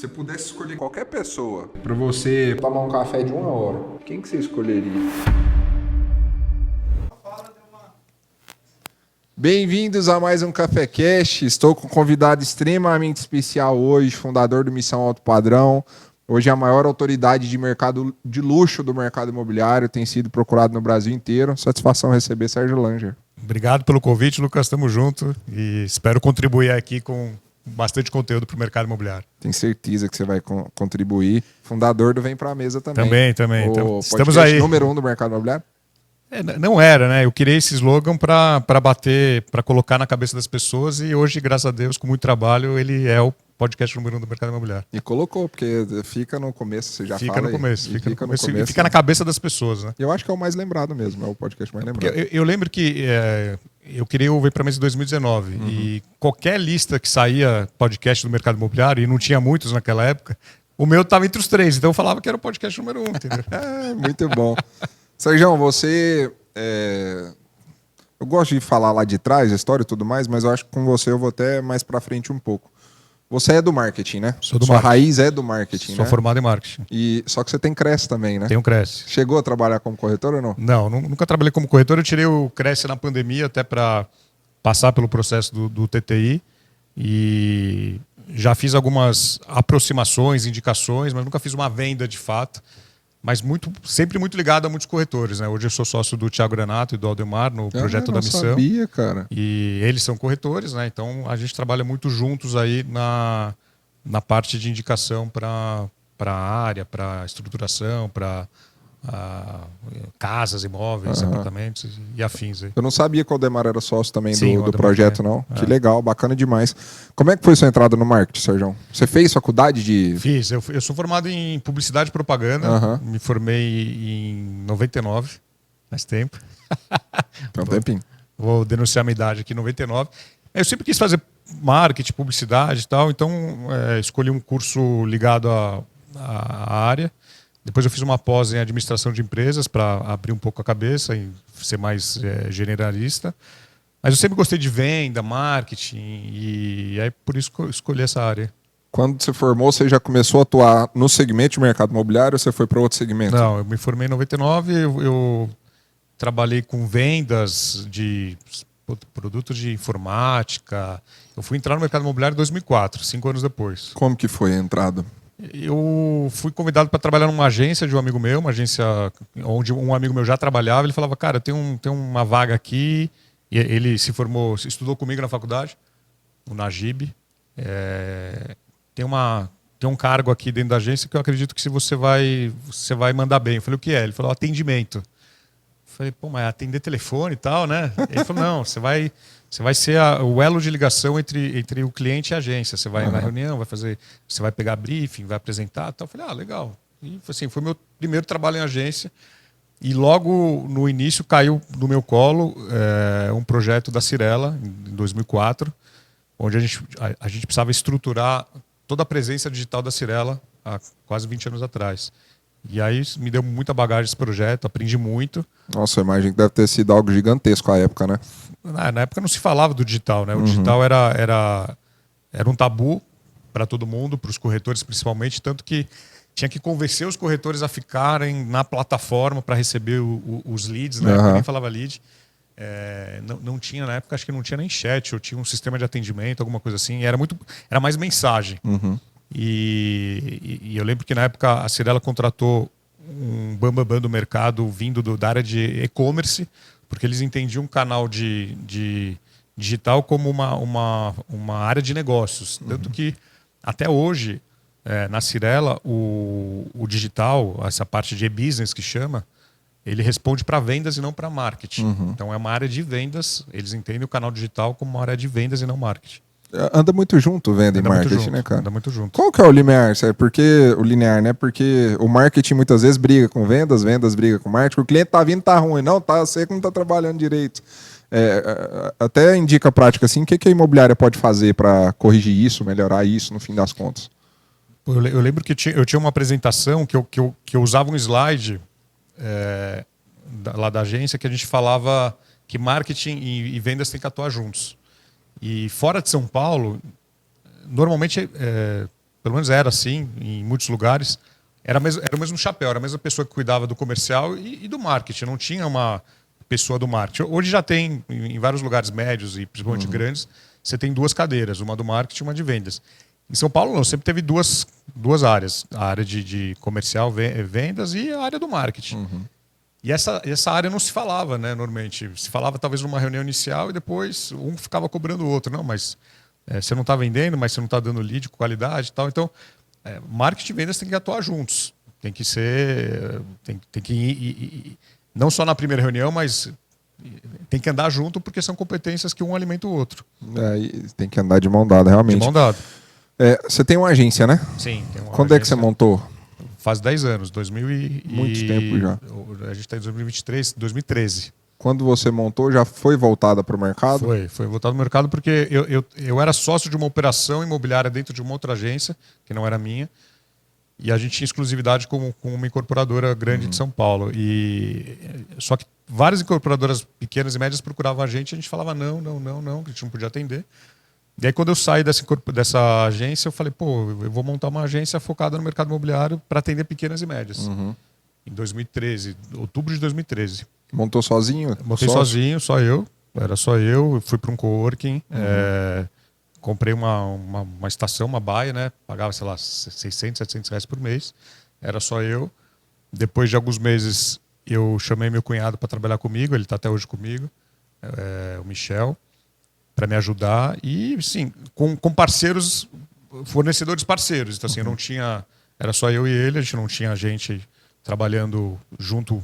você pudesse escolher qualquer pessoa para você tomar um café de 1 hora, quem que você escolheria? Bem-vindos a mais um Café Cash. Estou com um convidado extremamente especial hoje, fundador do Missão Alto Padrão. Hoje é a maior autoridade de mercado de luxo do mercado imobiliário, tem sido procurado no Brasil inteiro. Satisfação receber Sérgio Langer. Obrigado pelo convite, Lucas. Estamos juntos e espero contribuir aqui com bastante conteúdo para o mercado imobiliário. Tenho certeza que você vai contribuir. Fundador do Vem Pra Mesa também. Também. O Estamos aí. Número 1 do mercado imobiliário? Não era, né? Eu criei esse slogan para bater, para colocar na cabeça das pessoas e hoje, graças a Deus, com muito trabalho, ele é o podcast número 1 do mercado imobiliário. E colocou, porque fica no começo, você já fica fala no começo, aí. Fica no começo e fica na cabeça das pessoas, né? Eu acho que é o mais lembrado mesmo, é o podcast mais lembrado. Eu lembro que eu criei o Vem Pra Mesa em 2019 e qualquer lista que saía podcast do mercado imobiliário, e não tinha muitos naquela época, o meu estava entre os 3, então eu falava que era o podcast número 1, entendeu? Muito bom. Sérgio, você... Eu gosto de falar lá de trás, a história e tudo mais, mas eu acho que com você eu vou até mais pra frente um pouco. Você é do marketing, né? Sou do Sua marketing. raiz é do marketing, Sou né? formado em marketing. Só que você tem Cresce também, né? Tenho Cresce. Chegou a trabalhar como corretor ou não? Não, nunca trabalhei como corretor. Eu tirei o Cresce na pandemia até para passar pelo processo do TTI e já fiz algumas aproximações, indicações, mas nunca fiz uma venda de fato. Mas sempre muito ligado a muitos corretores, né? Hoje eu sou sócio do Thiago Granato e do Aldemar no projeto da Missão. Eu sabia, cara. E eles são corretores, né? Então a gente trabalha muito juntos aí na parte de indicação para a área, para estruturação, para casas, imóveis, apartamentos e afins. Aí. Eu não sabia que o Aldemar era sócio também Sim, do projeto, não. Que legal, bacana demais. Como é que foi sua entrada no marketing, Sérgio? Você fez faculdade de... Fiz. Eu sou formado em publicidade e propaganda. Me formei em 99. Faz tempo. Tem um tempinho. Vou denunciar a minha idade aqui, 99. Eu sempre quis fazer marketing, publicidade e tal, então escolhi um curso ligado à área. Depois eu fiz uma pós em administração de empresas para abrir um pouco a cabeça e ser mais generalista. Mas eu sempre gostei de venda, marketing e aí por isso que eu escolhi essa área. Quando você formou, você já começou a atuar no segmento de mercado imobiliário ou você foi para outro segmento? Não, eu me formei em 99, eu trabalhei com vendas de produtos de informática. Eu fui entrar no mercado imobiliário em 2004, 5 anos depois. Como que foi a entrada? Eu fui convidado para trabalhar numa agência de um amigo meu, uma agência onde um amigo meu já trabalhava. Ele falava, cara, tem uma vaga aqui. E ele se formou, estudou comigo na faculdade, o Najib. Tem um cargo aqui dentro da agência que eu acredito que você vai mandar bem. Eu falei, o que é? Ele falou, atendimento. Eu falei, pô, mas atender telefone e tal, né? Ele falou, não, você vai ser o elo de ligação entre o cliente e a agência. Você vai na reunião, você vai pegar briefing, vai apresentar e tal. Eu falei, legal. E assim, foi meu primeiro trabalho em agência. E logo no início caiu no meu colo um projeto da Cyrela, em 2004, onde a gente precisava estruturar toda a presença digital da Cyrela há quase 20 anos atrás. E aí me deu muita bagagem esse projeto, aprendi muito. Nossa, eu imagino que deve ter sido algo gigantesco à época, né? Na época não se falava do digital, né? O digital era um tabu para todo mundo, para os corretores principalmente, tanto que tinha que convencer os corretores a ficarem na plataforma para receber os leads, né? Nem falava lead. Não tinha, na época, acho que não tinha nem chat, ou tinha um sistema de atendimento, alguma coisa assim. Era mais mensagem. E eu lembro que na época a Cyrela contratou um bambambam do mercado vindo da área de e-commerce, porque eles entendiam um canal de digital como uma área de negócios. Tanto que até hoje, na Cyrela, o digital, essa parte de e-business que chama, ele responde para vendas e não para marketing. Então é uma área de vendas, eles entendem o canal digital como uma área de vendas e não marketing. Anda muito junto, venda e marketing, né, cara? Anda muito junto. Qual que é o linear? O linear, né? Porque o marketing muitas vezes briga com vendas briga com marketing. O cliente tá vindo, tá ruim. Não, você que não tá trabalhando direito. Até indica prática assim, o que a imobiliária pode fazer para corrigir isso, melhorar isso, no fim das contas? Eu lembro que eu tinha uma apresentação que eu usava um slide lá da agência que a gente falava que marketing e vendas têm que atuar juntos. E fora de São Paulo, normalmente pelo menos era assim em muitos lugares. Era o mesmo chapéu, era a mesma pessoa que cuidava do comercial e do marketing. Não tinha uma pessoa do marketing. Hoje já tem, em vários lugares médios e principalmente grandes, você tem 2 cadeiras, uma do marketing e uma de vendas. Em São Paulo, não, sempre teve duas áreas. A área de comercial, vendas e a área do marketing. E essa área não se falava, né, normalmente. Se falava talvez numa reunião inicial e depois um ficava cobrando o outro. Não, mas você não está vendendo, mas você não está dando lead com qualidade e tal. Então, marketing e vendas tem que atuar juntos. Tem que ser... Tem que ir, não só na primeira reunião, mas tem que andar junto porque são competências que um alimenta o outro. E tem que andar de mão dada, realmente. De mão dada. Você tem uma agência, né? Sim. Tem uma Quando agência, é que você montou? Faz 10 anos, Muito tempo já. A gente está em 2023, 2013. Quando você montou, já foi voltada para o mercado? Foi voltado ao mercado porque eu era sócio de uma operação imobiliária dentro de uma outra agência, que não era minha, e a gente tinha exclusividade com uma incorporadora grande de São Paulo. Só que várias incorporadoras pequenas e médias procuravam a gente falava não, que a gente não podia atender. E aí quando eu saí dessa agência, eu falei, pô, eu vou montar uma agência focada no mercado imobiliário para atender pequenas e médias. Em 2013, outubro de 2013. Montou sozinho? Montei sozinho, só eu. Era só eu. Fui para um coworking. Comprei uma estação, uma baia, né? Pagava, sei lá, 600, 700 reais por mês. Era só eu. Depois de alguns meses, eu chamei meu cunhado para trabalhar comigo. Ele está até hoje comigo, o Michel, para me ajudar. E, sim, com parceiros, fornecedores parceiros. Então, assim, eu não tinha... Era só eu e ele, a gente não tinha gente trabalhando junto,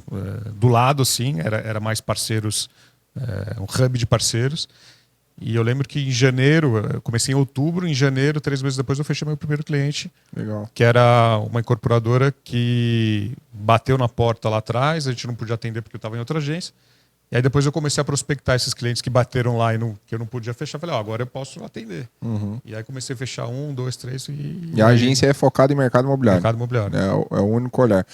do lado, assim. Era mais parceiros, um hub de parceiros. E eu lembro que em janeiro, eu comecei em outubro, em janeiro, 3 meses depois, eu fechei meu primeiro cliente. Legal. Que era uma incorporadora que bateu na porta lá atrás, a gente não podia atender porque eu estava em outra agência. E aí depois eu comecei a prospectar esses clientes que bateram lá que eu não podia fechar. Falei, agora eu posso atender. E aí comecei a fechar 1, 2, 3 E a agência é focada em mercado imobiliário. Mercado imobiliário. É o único olhar.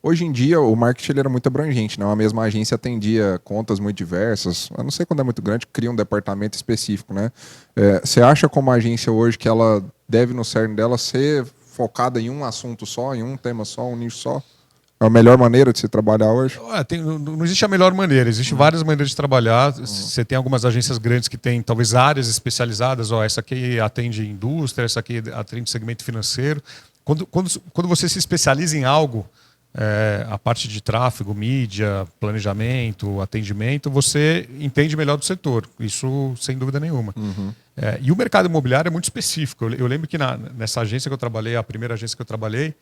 Hoje em dia, o marketing ele era muito abrangente, né? Uma mesma agência atendia contas muito diversas. Eu não sei quando é muito grande, cria um departamento específico, né? Você acha como agência hoje que ela deve, no cerne dela, ser focada em um assunto só, em um tema só, um nicho só? É a melhor maneira de se trabalhar hoje? Não existe a melhor maneira, existem várias maneiras de trabalhar. Você tem algumas agências grandes que têm talvez áreas especializadas. Essa aqui atende indústria, essa aqui atende segmento financeiro. Quando você se especializa em algo, a parte de tráfego, mídia, planejamento, atendimento, você entende melhor do setor. Isso sem dúvida nenhuma. E o mercado imobiliário é muito específico. Eu lembro que nessa agência que eu trabalhei, a primeira agência que eu trabalhei,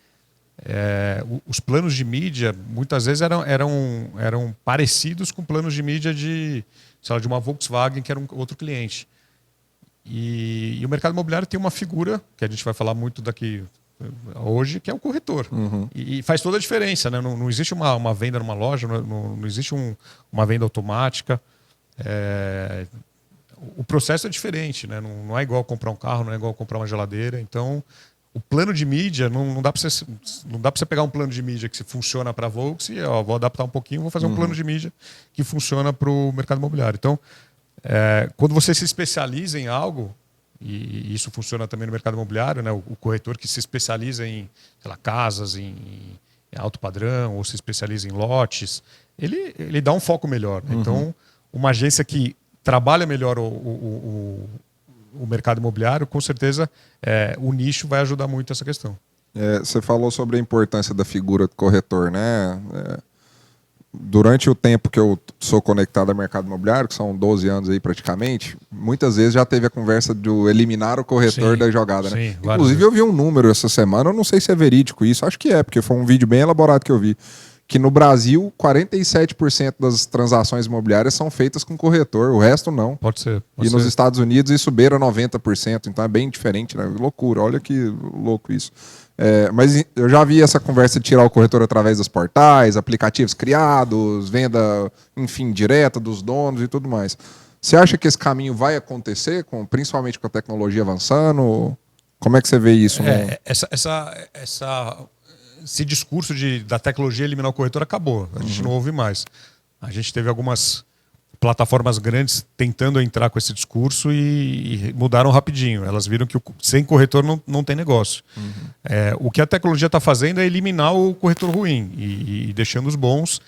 os planos de mídia muitas vezes eram parecidos com planos de mídia de uma Volkswagen, que era um outro cliente. E o mercado imobiliário tem uma figura que a gente vai falar muito daqui hoje, que é o corretor. E faz toda a diferença, né? Não existe uma venda numa loja, não existe uma venda automática. O processo é diferente, né? Não é igual comprar um carro, não é igual comprar uma geladeira. Então, o plano de mídia, não dá para você pegar um plano de mídia que funciona para a Volks e vou adaptar um pouquinho, vou fazer um plano de mídia que funciona para o mercado imobiliário. Então, quando você se especializa em algo, e isso funciona também no mercado imobiliário, né? O corretor que se especializa em, sei lá, casas, em alto padrão, ou se especializa em lotes, ele dá um foco melhor. Então, uma agência que trabalha melhor o mercado imobiliário, com certeza o nicho vai ajudar muito essa questão. Você falou sobre a importância da figura do corretor, né? Durante o tempo que eu sou conectado ao mercado imobiliário, que são 12 anos aí praticamente, muitas vezes já teve a conversa de eliminar o corretor da jogada, né? Sim, inclusive eu vi um número essa semana, eu não sei se é verídico isso, acho que porque foi um vídeo bem elaborado que eu vi, que no Brasil 47% das transações imobiliárias são feitas com corretor, o resto não. Pode ser. E nos Estados Unidos isso beira 90%, então é bem diferente, né? Loucura, olha que louco isso. Mas eu já vi essa conversa de tirar o corretor através dos portais, aplicativos criados, venda, enfim, direta dos donos e tudo mais. Você acha que esse caminho vai acontecer, principalmente com a tecnologia avançando? Como é que você vê isso? Esse discurso da tecnologia eliminar o corretor acabou. A gente não ouve mais. A gente teve algumas plataformas grandes tentando entrar com esse discurso e mudaram rapidinho. Elas viram que sem corretor não tem negócio. O que a tecnologia está fazendo é eliminar o corretor ruim e deixando os bons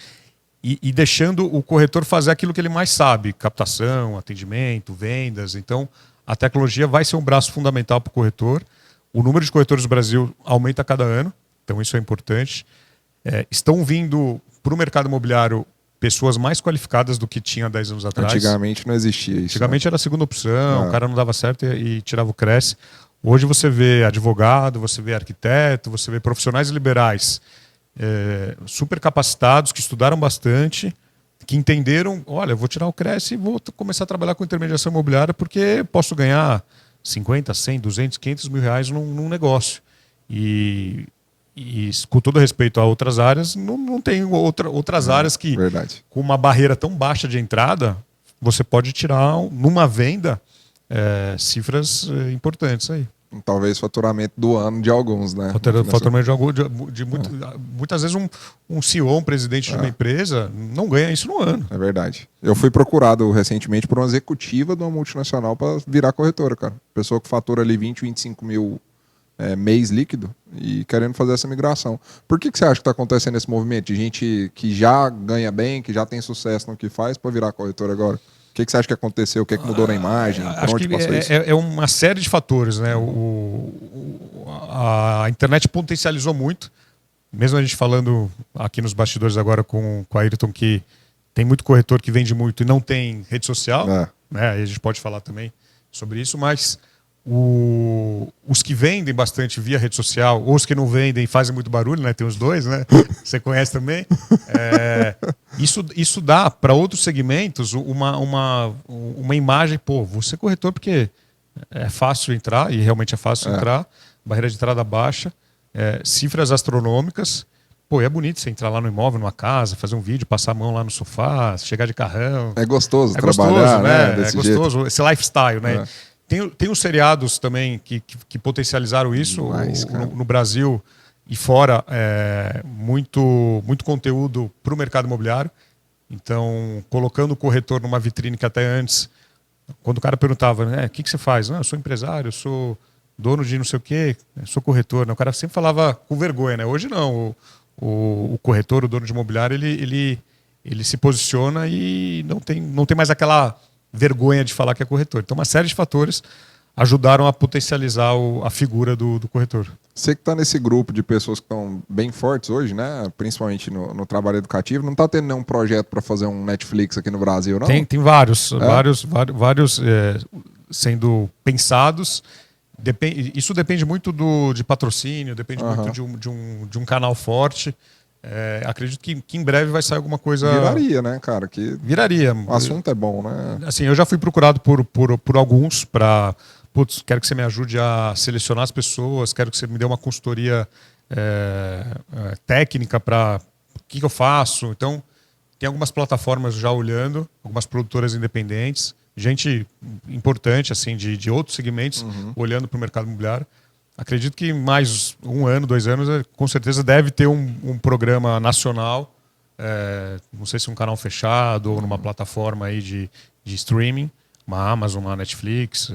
e deixando o corretor fazer aquilo que ele mais sabe: captação, atendimento, vendas. Então, a tecnologia vai ser um braço fundamental para o corretor. O número de corretores do Brasil aumenta a cada ano, então isso é importante. Estão vindo para o mercado imobiliário pessoas mais qualificadas do que tinha 10 anos atrás. Antigamente não existia isso. Antigamente era a segunda opção, o cara não dava certo e tirava o Cresce. Hoje você vê advogado, você vê arquiteto, você vê profissionais liberais super capacitados, que estudaram bastante, que entenderam: olha, eu vou tirar o Cresce e vou começar a trabalhar com intermediação imobiliária porque posso ganhar 50, 100, 200, 500 mil reais num negócio. E com todo respeito a outras áreas, não tem outras áreas que, verdade, com uma barreira tão baixa de entrada, você pode tirar, numa venda, cifras importantes aí. Talvez faturamento do ano de alguns, né? Faturamento muitas vezes um CEO, um presidente de uma empresa, não ganha isso no ano. É verdade. Eu fui procurado recentemente por uma executiva de uma multinacional para virar corretora, cara. Pessoa que fatura ali 20, 25 mil mês líquido e querendo fazer essa migração. Por que você acha que está acontecendo esse movimento de gente que já ganha bem, que já tem sucesso no que faz, para virar corretor agora? O que você acha que aconteceu? O que mudou na imagem? Acho que é uma série de fatores, né? A internet potencializou muito. Mesmo a gente falando aqui nos bastidores agora com a Ayrton, que tem muito corretor que vende muito e não tem rede social, né? Aí a gente pode falar também sobre isso, mas os que vendem bastante via rede social, ou os que não vendem fazem muito barulho, né? Tem os dois, né? Você conhece também. Isso dá para outros segmentos uma imagem: pô, vou ser corretor porque é fácil entrar, e realmente é fácil entrar, barreira de entrada baixa, cifras astronômicas. Pô, é bonito você entrar lá no imóvel, numa casa, fazer um vídeo, passar a mão lá no sofá, chegar de carrão. É gostoso trabalhar, gostoso, né? Desse gostoso, jeito. Esse lifestyle, né? Tem os seriados também que potencializaram isso. No Brasil e fora, muito conteúdo para o mercado imobiliário. Então, colocando o corretor numa vitrine que até antes, quando o cara perguntava, né, o que você faz? Eu sou empresário, eu sou dono de não sei o quê, eu sou corretor. Né? O cara sempre falava com vergonha, né? Hoje não. O corretor, o dono de imobiliário, ele se posiciona e não tem mais aquela vergonha de falar que é corretor. Então, uma série de fatores ajudaram a potencializar a figura do corretor. Você que está nesse grupo de pessoas que estão bem fortes hoje, né? Principalmente no trabalho educativo, não está tendo nenhum projeto para fazer um Netflix aqui no Brasil, não? Tem vários sendo pensados. Isso depende muito de patrocínio, depende muito de um canal forte. Acredito que em breve vai sair alguma coisa. Viraria, né, cara? Viraria. O assunto é bom, né? Assim, eu já fui procurado por alguns para. Putz, quero que você me ajude a selecionar as pessoas, quero que você me dê uma consultoria técnica para o que eu faço. Então, tem algumas plataformas já olhando, algumas produtoras independentes, gente importante assim de outros segmentos olhando para o mercado imobiliário. Acredito que mais 1 ano, 2 anos, com certeza deve ter um programa nacional, não sei se um canal fechado ou numa plataforma aí de streaming, uma Amazon, uma Netflix,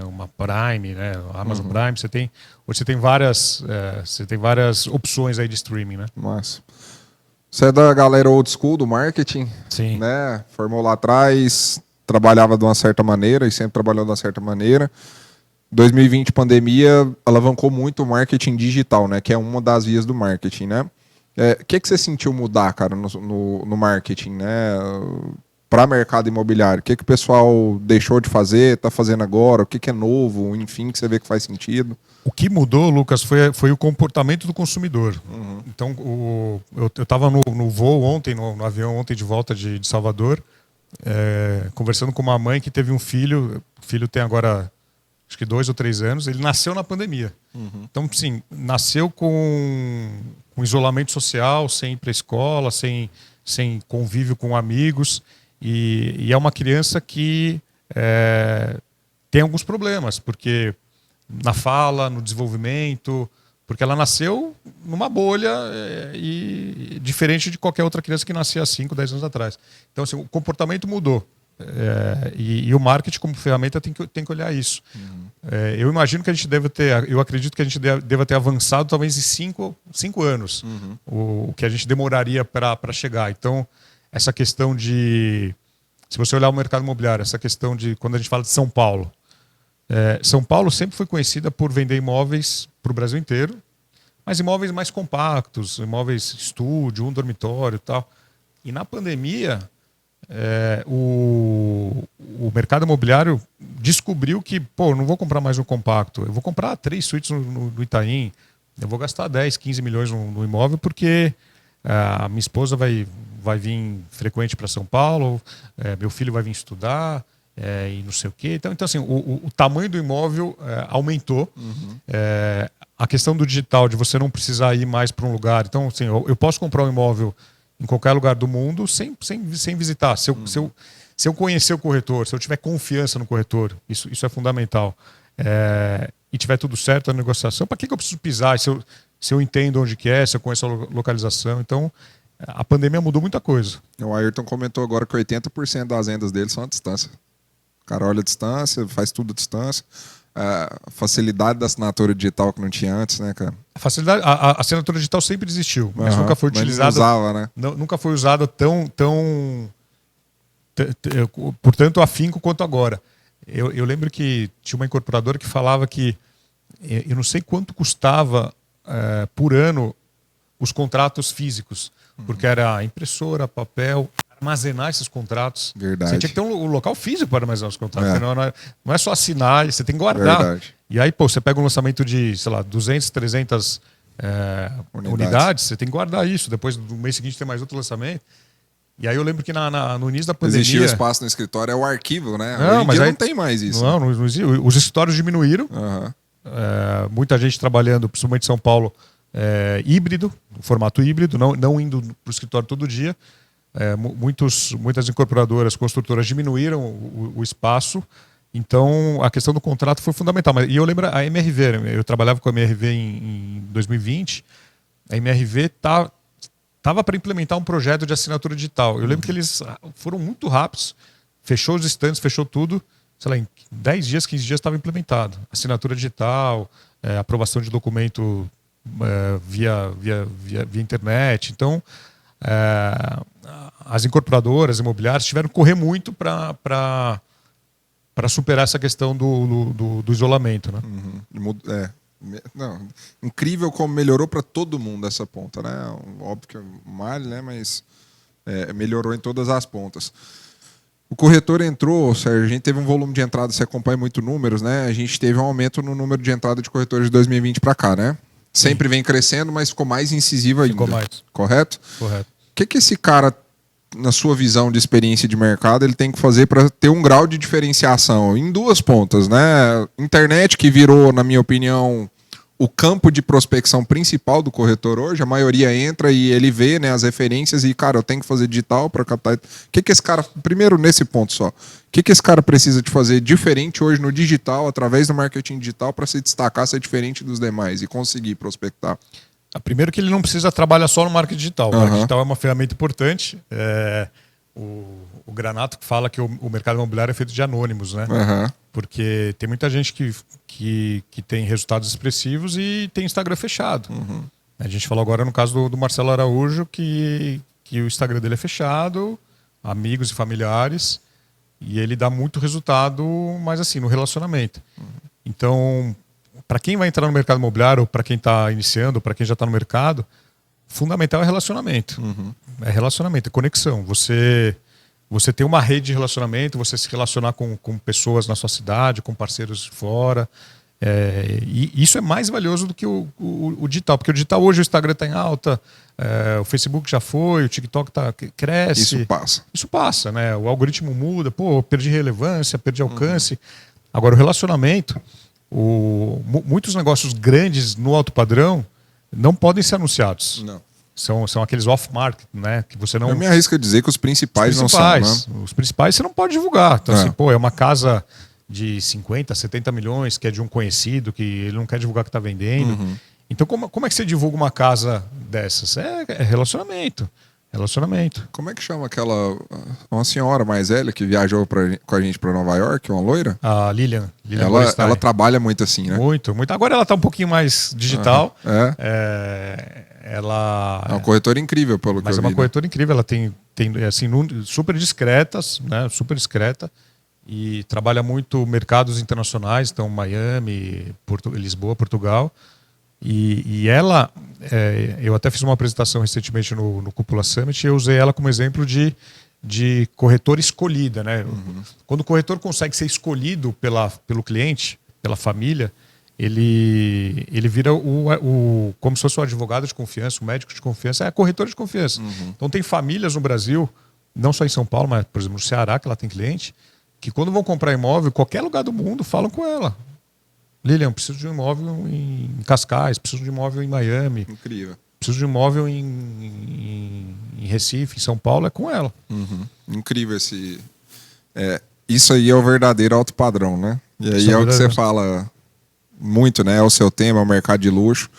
uma Prime, né? Amazon Prime. Você tem várias opções aí de streaming, né? Nossa. Você é da galera old school do marketing? Sim. Né? Formou lá atrás, trabalhava de uma certa maneira e sempre trabalhou de uma certa maneira. 2020, pandemia, alavancou muito o marketing digital, né? Que é uma das vias do marketing, né? O que você sentiu mudar, cara, no marketing, né? Para mercado imobiliário? O que o pessoal deixou de fazer, está fazendo agora? O que é novo? Enfim, que você vê que faz sentido? O que mudou, Lucas, foi o comportamento do consumidor. Então, eu estava no voo ontem, no avião ontem de volta de Salvador, conversando com uma mãe que teve um filho. O filho tem agora, acho que 2 ou 3 anos. Ele nasceu na pandemia. Então, sim, nasceu com isolamento social, sem ir para a escola, sem convívio com amigos. E é uma criança que tem alguns problemas, porque na fala, no desenvolvimento, porque ela nasceu numa bolha e diferente de qualquer outra criança que nascia há 5, 10 anos atrás. Então, assim, o comportamento mudou. E o marketing como ferramenta tem que olhar isso. Eu imagino que a gente eu acredito que a gente deva ter avançado talvez em 5 anos, o que a gente demoraria para chegar. Então, essa questão se você olhar o mercado imobiliário, essa questão de, quando a gente fala de São Paulo, São Paulo sempre foi conhecida por vender imóveis para o Brasil inteiro, mas imóveis mais compactos, imóveis estúdio, um dormitório e tal. E na pandemia, o mercado imobiliário descobriu que, pô, não vou comprar mais um compacto, eu vou comprar 3 suítes no Itaim, eu vou gastar 10, 15 milhões no imóvel porque a minha esposa vai vir frequente para São Paulo, meu filho vai vir estudar, e não sei o quê. Então assim, o tamanho do imóvel aumentou. A questão do digital, de você não precisar ir mais para um lugar. Então, assim, eu posso comprar um imóvel em qualquer lugar do mundo sem visitar. Se eu conhecer o corretor, se eu tiver confiança no corretor, isso é fundamental. E tiver tudo certo na negociação, para que eu preciso pisar? Se eu entendo onde que é, se eu conheço a localização. Então, a pandemia mudou muita coisa. O Ayrton comentou agora que 80% das vendas dele são à distância. O cara olha a distância, faz tudo à distância. A facilidade da assinatura digital que não tinha antes, né, cara? A assinatura digital sempre existiu, mas nunca foi utilizada. Mas não usava, né? Nunca foi usada por tanto afinco quanto agora. Eu lembro que tinha uma incorporadora que falava que eu não sei quanto custava por ano os contratos físicos, porque era impressora, papel, armazenar esses contratos. Verdade. Você tinha que ter um local físico para armazenar os contratos. Não é só assinar, você tem que guardar. Verdade. E aí, pô, você pega um lançamento de, sei lá, 200, 300 unidades, você tem que guardar isso. Depois, no mês seguinte, tem mais outro lançamento. E aí eu lembro que no início da pandemia... Existia o espaço no escritório, é o arquivo, né? Não, Hoje em mas dia aí não tem mais isso. Não existe. Os escritórios diminuíram. Muita gente trabalhando, principalmente em São Paulo, híbrido, formato híbrido, não indo para o escritório todo dia. Muitas incorporadoras, construtoras diminuíram o espaço. Então, a questão do contrato foi fundamental. E eu lembro a MRV, eu trabalhava com a MRV em 2020. A MRV estava para implementar um projeto de assinatura digital. Eu lembro que eles foram muito rápidos, fechou os estandes, fechou tudo. Sei lá, em 10 dias, 15 dias estava implementado. Assinatura digital, aprovação de documento via internet. Então, as incorporadoras imobiliárias tiveram que correr muito para superar essa questão do isolamento, né? Não, incrível como melhorou para todo mundo essa ponta, né? Óbvio que é mal, né? Mas melhorou em todas as pontas. O corretor entrou, Sérgio, a gente teve um volume de entrada, você acompanha muito números, né? A gente teve um aumento no número de entrada de corretores de 2020 para cá, né? Sempre vem crescendo, mas ficou mais incisivo ainda. Ficou mais. Correto? Correto. O que esse cara, na sua visão de experiência de mercado, ele tem que fazer para ter um grau de diferenciação em duas pontas, né? Internet, que virou, na minha opinião, o campo de prospecção principal do corretor hoje. A maioria entra e ele vê, né, as referências e, cara, eu tenho que fazer digital para captar. O que esse cara, primeiro nesse ponto só, o que esse cara precisa de fazer diferente hoje no digital, através do marketing digital, para se destacar, ser diferente dos demais e conseguir prospectar? Primeiro que ele não precisa trabalhar só no marketing digital. O marketing digital é uma ferramenta importante. O Granato fala que o mercado imobiliário é feito de anônimos, né? Porque tem muita gente que tem resultados expressivos e tem Instagram fechado. A gente falou agora no caso do Marcelo Araújo que o Instagram dele é fechado, amigos e familiares, e ele dá muito resultado, mas assim, no relacionamento. Então, para quem vai entrar no mercado imobiliário, ou para quem está iniciando, para quem já está no mercado, fundamental é relacionamento. É relacionamento, é conexão. Você ter uma rede de relacionamento, você se relacionar com pessoas na sua cidade, com parceiros de fora. E isso é mais valioso do que o digital. Porque o digital hoje, o Instagram está em alta, o Facebook já foi, o TikTok cresce. Isso passa, né? O algoritmo muda, perdi relevância, perdi alcance. Agora, o relacionamento, muitos negócios grandes no alto padrão não podem ser anunciados. Não. São aqueles off-market, né? Que você não... Eu me arrisco a dizer que os principais não são, né? Os principais você não pode divulgar. Então, assim, é uma casa de 50, 70 milhões, que é de um conhecido, que ele não quer divulgar que está vendendo. Então, como é que você divulga uma casa dessas? É relacionamento. Relacionamento. Como é que chama aquela... Uma senhora mais velha que viajou com a gente para Nova York, uma loira? A Lilian Ela trabalha muito assim, né? Muito, muito. Agora ela está um pouquinho mais digital. Ela... É uma corretora incrível, pelo que eu vi. Mas é uma corretora incrível. Ela tem assim, super discretas, né? Super discreta. E trabalha muito mercados internacionais. Então, Miami, Lisboa, Portugal. E ela, eu até fiz uma apresentação recentemente no Cúpula Summit e eu usei ela como exemplo de corretora escolhida, né? Quando o corretor consegue ser escolhido pelo cliente, pela família, ele vira como se fosse o advogado de confiança, o médico de confiança, é a corretora de confiança. Então tem famílias no Brasil, não só em São Paulo, mas por exemplo no Ceará, que ela tem cliente, que quando vão comprar imóvel, qualquer lugar do mundo, falam com ela. Lilian, preciso de um imóvel em Cascais, preciso de um imóvel em Miami. Incrível. Preciso de um imóvel em Recife, em São Paulo, é com ela. Incrível isso aí é o verdadeiro alto padrão, né? E aí é o que você fala muito, né? É o seu tema, é o mercado de luxo.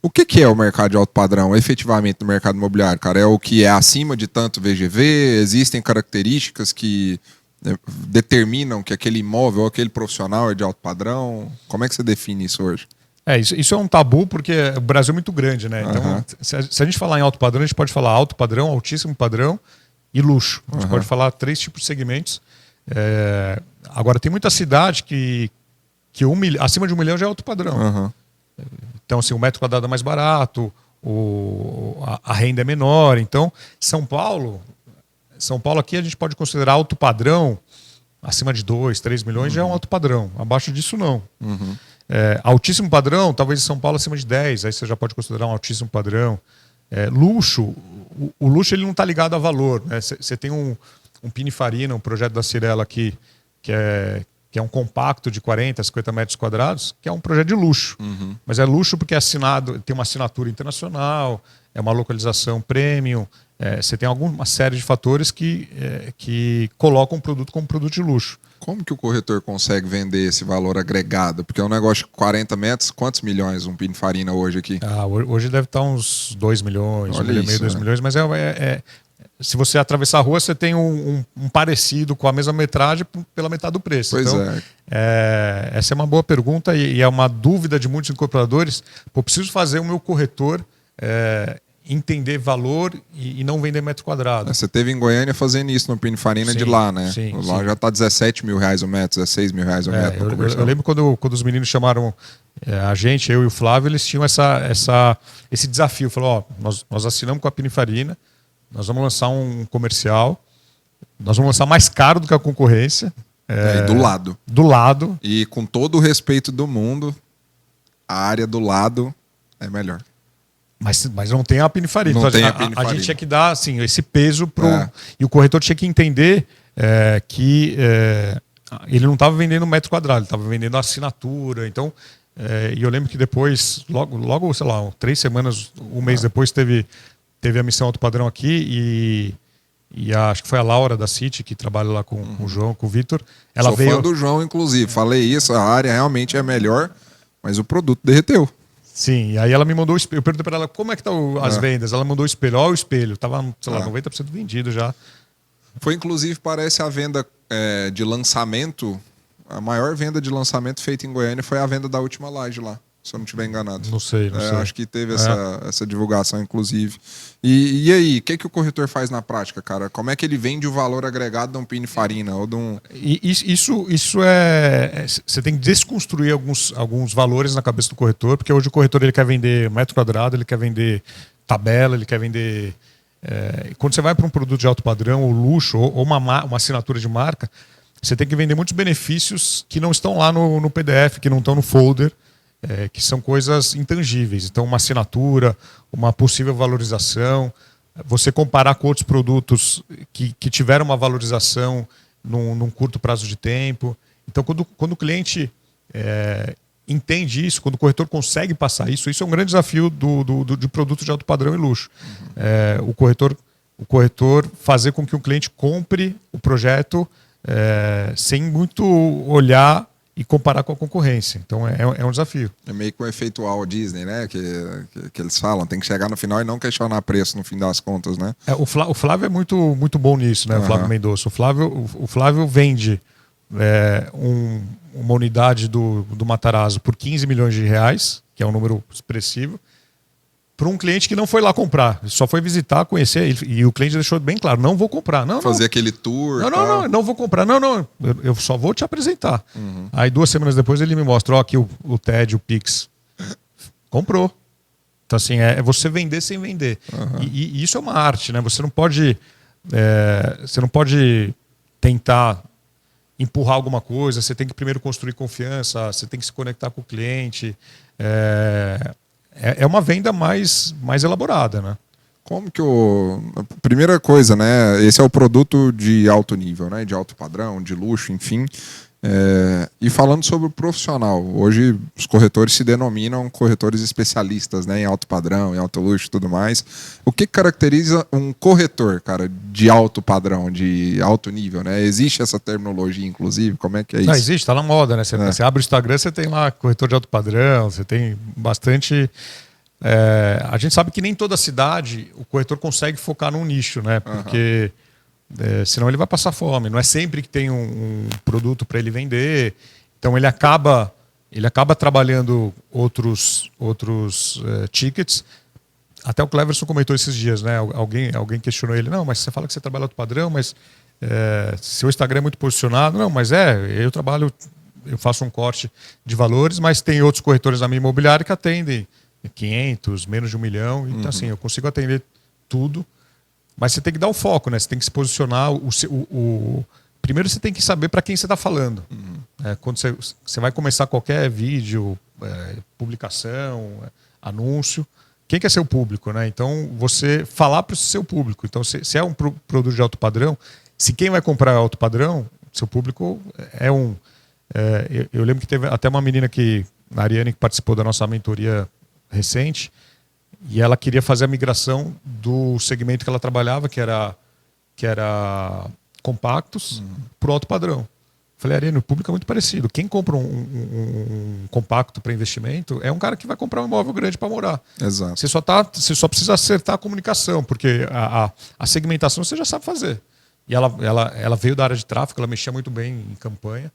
O que é o mercado de alto padrão, efetivamente, no mercado imobiliário, cara? É o que é acima de tanto VGV? Existem características que determinam que aquele imóvel ou aquele profissional é de alto padrão? Como é que você define isso hoje? Isso é um tabu porque o Brasil é muito grande, né? Então, se a gente falar em alto padrão, a gente pode falar alto padrão, altíssimo padrão e luxo. A gente pode falar 3 tipos de segmentos. Agora, tem muita cidade que acima de 1 milhão já é alto padrão. Então, assim, o metro quadrado é mais barato, a renda é menor. Então, São Paulo aqui a gente pode considerar alto padrão, acima de 2, 3 milhões já é um alto padrão. Abaixo disso, não. Altíssimo padrão, talvez em São Paulo acima de 10, aí você já pode considerar um altíssimo padrão. Luxo, o luxo ele não está ligado a valor. Você tem um Pininfarina, um projeto da Cirela aqui, que é um compacto de 40, 50 metros quadrados, que é um projeto de luxo. Mas é luxo porque é assinado, tem uma assinatura internacional, é uma localização premium, você tem uma série de fatores que colocam o produto como produto de luxo. Como que o corretor consegue vender esse valor agregado? Porque é um negócio de 40 metros, quantos milhões um Pininfarina hoje aqui? Hoje deve estar uns 2 milhões, 1,5 milhão, 2 milhões, mas se você atravessar a rua, você tem um parecido com a mesma metragem pela metade do preço. Pois então, essa é uma boa pergunta e é uma dúvida de muitos incorporadores. Eu preciso fazer o meu corretor entender valor e não vender metro quadrado. Você teve em Goiânia fazendo isso no Pininfarina de lá, né? Lá já está 17 mil reais o metro, 16 mil reais o metro. Eu lembro quando os meninos chamaram a gente, eu e o Flávio, eles tinham esse desafio. Falaram, nós assinamos com a Pininfarina, nós vamos lançar um comercial, nós vamos lançar mais caro do que a concorrência. Do lado. Do lado. E com todo o respeito do mundo, a área do lado é melhor. Mas não tem a Pininfarina. Não então, tem a gente tinha que dar assim, esse peso e o corretor tinha que entender que ele não estava vendendo metro quadrado, ele estava vendendo assinatura. Então, e eu lembro que depois, logo sei lá, 3 semanas, um mês depois, teve a missão alto padrão aqui e acho que foi a Laura da City, que trabalha lá com o João, com o Vitor. Ela veio fã do João, inclusive. Falei isso, a área realmente é melhor, mas o produto derreteu. Sim, e aí ela me mandou o espelho. Eu perguntei para ela como é que estão as vendas. Ela mandou o espelho. Olha o espelho. Tava, sei lá, 90% vendido já. Foi, inclusive, parece a venda de lançamento. A maior venda de lançamento feita em Goiânia foi a venda da última laje lá, se eu não estiver enganado. Não sei. Acho que teve essa divulgação, inclusive. E aí, o que o corretor faz na prática, cara? Como é que ele vende o valor agregado de um Pininfarina ou de um... Isso você tem que desconstruir alguns valores na cabeça do corretor, porque hoje o corretor ele quer vender metro quadrado, ele quer vender tabela, ele quer vender... quando você vai para um produto de alto padrão, ou luxo, ou uma assinatura de marca, você tem que vender muitos benefícios que não estão lá no PDF, que não estão no folder, que são coisas intangíveis. Então, uma assinatura, uma possível valorização, você comparar com outros produtos que tiveram uma valorização num curto prazo de tempo. Então, quando o cliente entende isso, quando o corretor consegue passar isso é um grande desafio de produto de alto padrão e luxo. O corretor fazer com que o cliente compre o projeto sem muito olhar e comparar com a concorrência. Então é um desafio. É meio que um efeito Walt Disney, né? Que eles falam, tem que chegar no final e não questionar preço no fim das contas, né? O Flávio é muito bom nisso, né? O Flávio Mendonça. O Flávio vende uma unidade do Matarazzo por 15 milhões de reais, que é um número expressivo, para um cliente que não foi lá comprar, só foi visitar, conhecer, e o cliente deixou bem claro, não vou comprar. Fazer aquele tour. Não vou comprar. Não, eu só vou te apresentar. Aí 2 semanas depois ele me mostra, ó, aqui o TED, o Pix. Comprou. Então assim, é você vender sem vender. E isso é uma arte, né? Você não pode tentar empurrar alguma coisa, você tem que primeiro construir confiança, você tem que se conectar com o cliente. É uma venda mais elaborada, né? Como que primeira coisa, né? Esse é o produto de alto nível, né? De alto padrão, de luxo, enfim. E falando sobre o profissional, hoje os corretores se denominam corretores especialistas, né? Em alto padrão, em alto luxo e tudo mais. O que caracteriza um corretor, cara, de alto padrão, de alto nível, né? Existe essa terminologia, inclusive? Como é que é isso? Não, existe, tá na moda, né? Você abre o Instagram, você tem lá corretor de alto padrão, você tem bastante... a gente sabe que nem toda cidade o corretor consegue focar num nicho, né? Porque senão ele vai passar fome. Não é sempre que tem um produto para ele vender. Então ele acaba trabalhando outros tickets. Até o Cleverson comentou esses dias, né? Alguém questionou ele, não, mas você fala que você trabalha alto padrão, mas seu Instagram é muito posicionado. Não, mas eu faço um corte de valores, mas tem outros corretores da minha imobiliária que atendem 500, menos de 1 milhão. Então, assim, eu consigo atender tudo. Mas você tem que dar o foco, né? Você tem que se posicionar. Primeiro você tem que saber para quem você está falando. Quando você vai começar qualquer vídeo, publicação, anúncio, quem que é seu público, né? Então, você falar para o seu público. Então, se é um produto de alto padrão, se quem vai comprar é alto padrão, seu público é um... eu lembro que teve até uma menina a Ariane, que participou da nossa mentoria recente, e ela queria fazer a migração do segmento que ela trabalhava, que era compactos, para o alto padrão. Falei, Ariane, o público é muito parecido. Quem compra um compacto para investimento é um cara que vai comprar um imóvel grande para morar. Exato. Você só precisa acertar a comunicação, porque a segmentação você já sabe fazer. E ela veio da área de tráfego, ela mexia muito bem em campanha.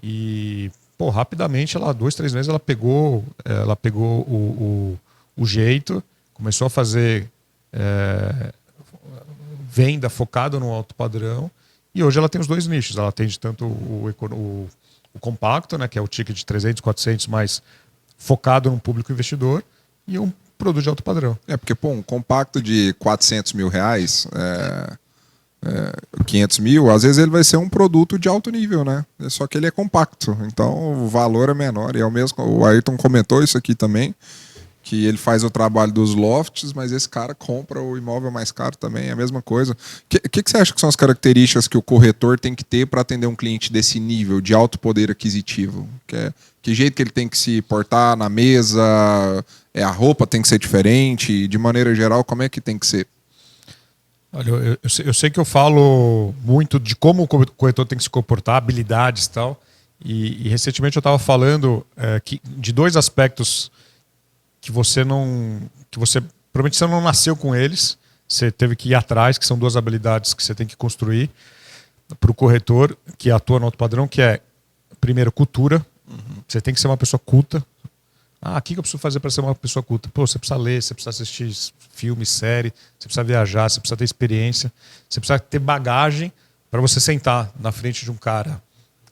E, rapidamente, 2, 3 meses, ela pegou o jeito, começou a fazer venda focada no alto padrão. E hoje ela tem os 2 nichos. Ela atende tanto o compacto, né, que é o ticket de 300, 400, mais focado no público investidor, e um produto de alto padrão. Porque, um compacto de 400 mil reais, 500 mil, às vezes ele vai ser um produto de alto nível, né? Só que ele é compacto, então o valor é menor. E é o mesmo, o Ayrton comentou isso aqui também, que ele faz o trabalho dos lofts, mas esse cara compra o imóvel mais caro também, é a mesma coisa. O que você acha que são as características que o corretor tem que ter para atender um cliente desse nível, de alto poder aquisitivo? Que jeito que ele tem que se portar na mesa? A roupa tem que ser diferente? De maneira geral, como é que tem que ser? Olha, eu sei que eu falo muito de como o corretor tem que se comportar, habilidades e tal. E recentemente eu estava falando de 2 aspectos que provavelmente você não nasceu com eles, você teve que ir atrás, que são 2 habilidades que você tem que construir para o corretor que atua no alto padrão, que é, primeiro, cultura. Você tem que ser uma pessoa culta. O que eu preciso fazer para ser uma pessoa culta? Você precisa ler, você precisa assistir filme, série, você precisa viajar, você precisa ter experiência, você precisa ter bagagem para você sentar na frente de um cara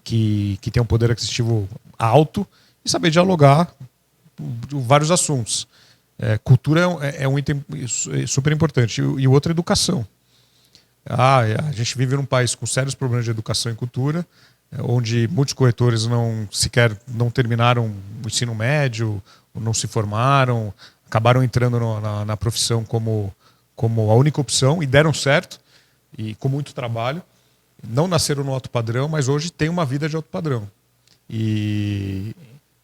que tem um poder aquisitivo alto e saber dialogar vários assuntos. Cultura é um item super importante. E o outro é educação. A gente vive num país com sérios problemas de educação e cultura, onde muitos corretores sequer não terminaram o ensino médio, não se formaram, acabaram entrando na profissão como a única opção e deram certo, e com muito trabalho. Não nasceram no alto padrão, mas hoje têm uma vida de alto padrão.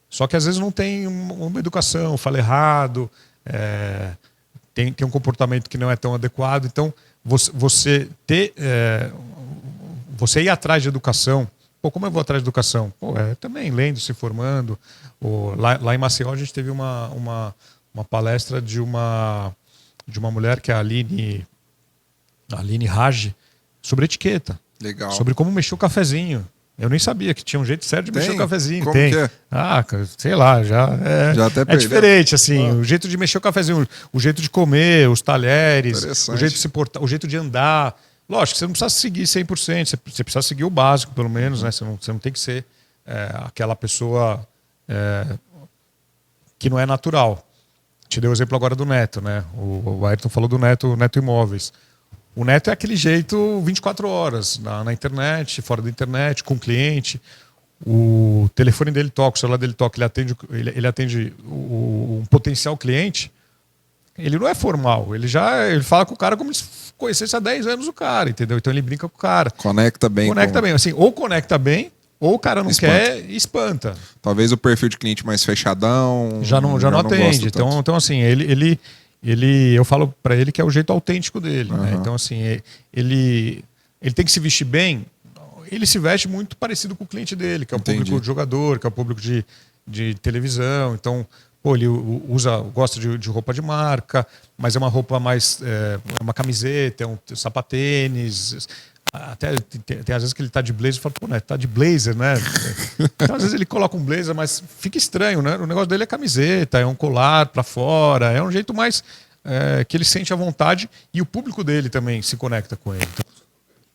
Só que às vezes não tem uma educação, fala errado, tem um comportamento que não é tão adequado. Então, você ir atrás de educação, Pô, como eu vou atrás de educação? Pô, também lendo, se formando. Lá em Maceió a gente teve uma palestra de uma mulher que é a Aline Raj, sobre etiqueta. Legal. Sobre como mexer o cafezinho. Eu nem sabia que tinha um jeito certo de mexer o cafezinho. Como Tem. que é? Sei lá, já até é perdeu. diferente, assim, o jeito de mexer o cafezinho, o jeito de comer, os talheres, Interessante. o jeito de se portar, o jeito de andar. Lógico, você não precisa seguir 100%, você precisa seguir o básico, pelo menos, né? Você não tem que ser aquela pessoa que não é natural. Te dei o exemplo agora do Neto, né? O Ayrton falou do Neto Imóveis. O Neto é aquele jeito 24 horas, na internet, fora da internet, com o cliente. O telefone dele toca, o celular dele toca, ele atende um potencial cliente. Ele não é formal, ele fala com o cara como se conhecesse há 10 anos o cara, entendeu? Então ele brinca com o cara. Conecta bem. Assim, ou conecta bem, ou o cara não quer e espanta. Talvez o perfil de cliente mais fechadão já não atende. Então assim, eu falo para ele que é o jeito autêntico dele. Né? Então, assim, ele tem que se vestir bem. Ele se veste muito parecido com o cliente dele, que é o público de jogador, que é o público de televisão. Então, ele gosta de roupa de marca, mas é uma roupa mais. Uma camiseta, é um sapatênis. Até tem às vezes que ele tá de blazer e fala, pô, né, tá de blazer, né? Então, às vezes ele coloca um blazer, mas fica estranho, né? O negócio dele é camiseta, é um colar para fora, é um jeito mais que ele sente à vontade e o público dele também se conecta com ele.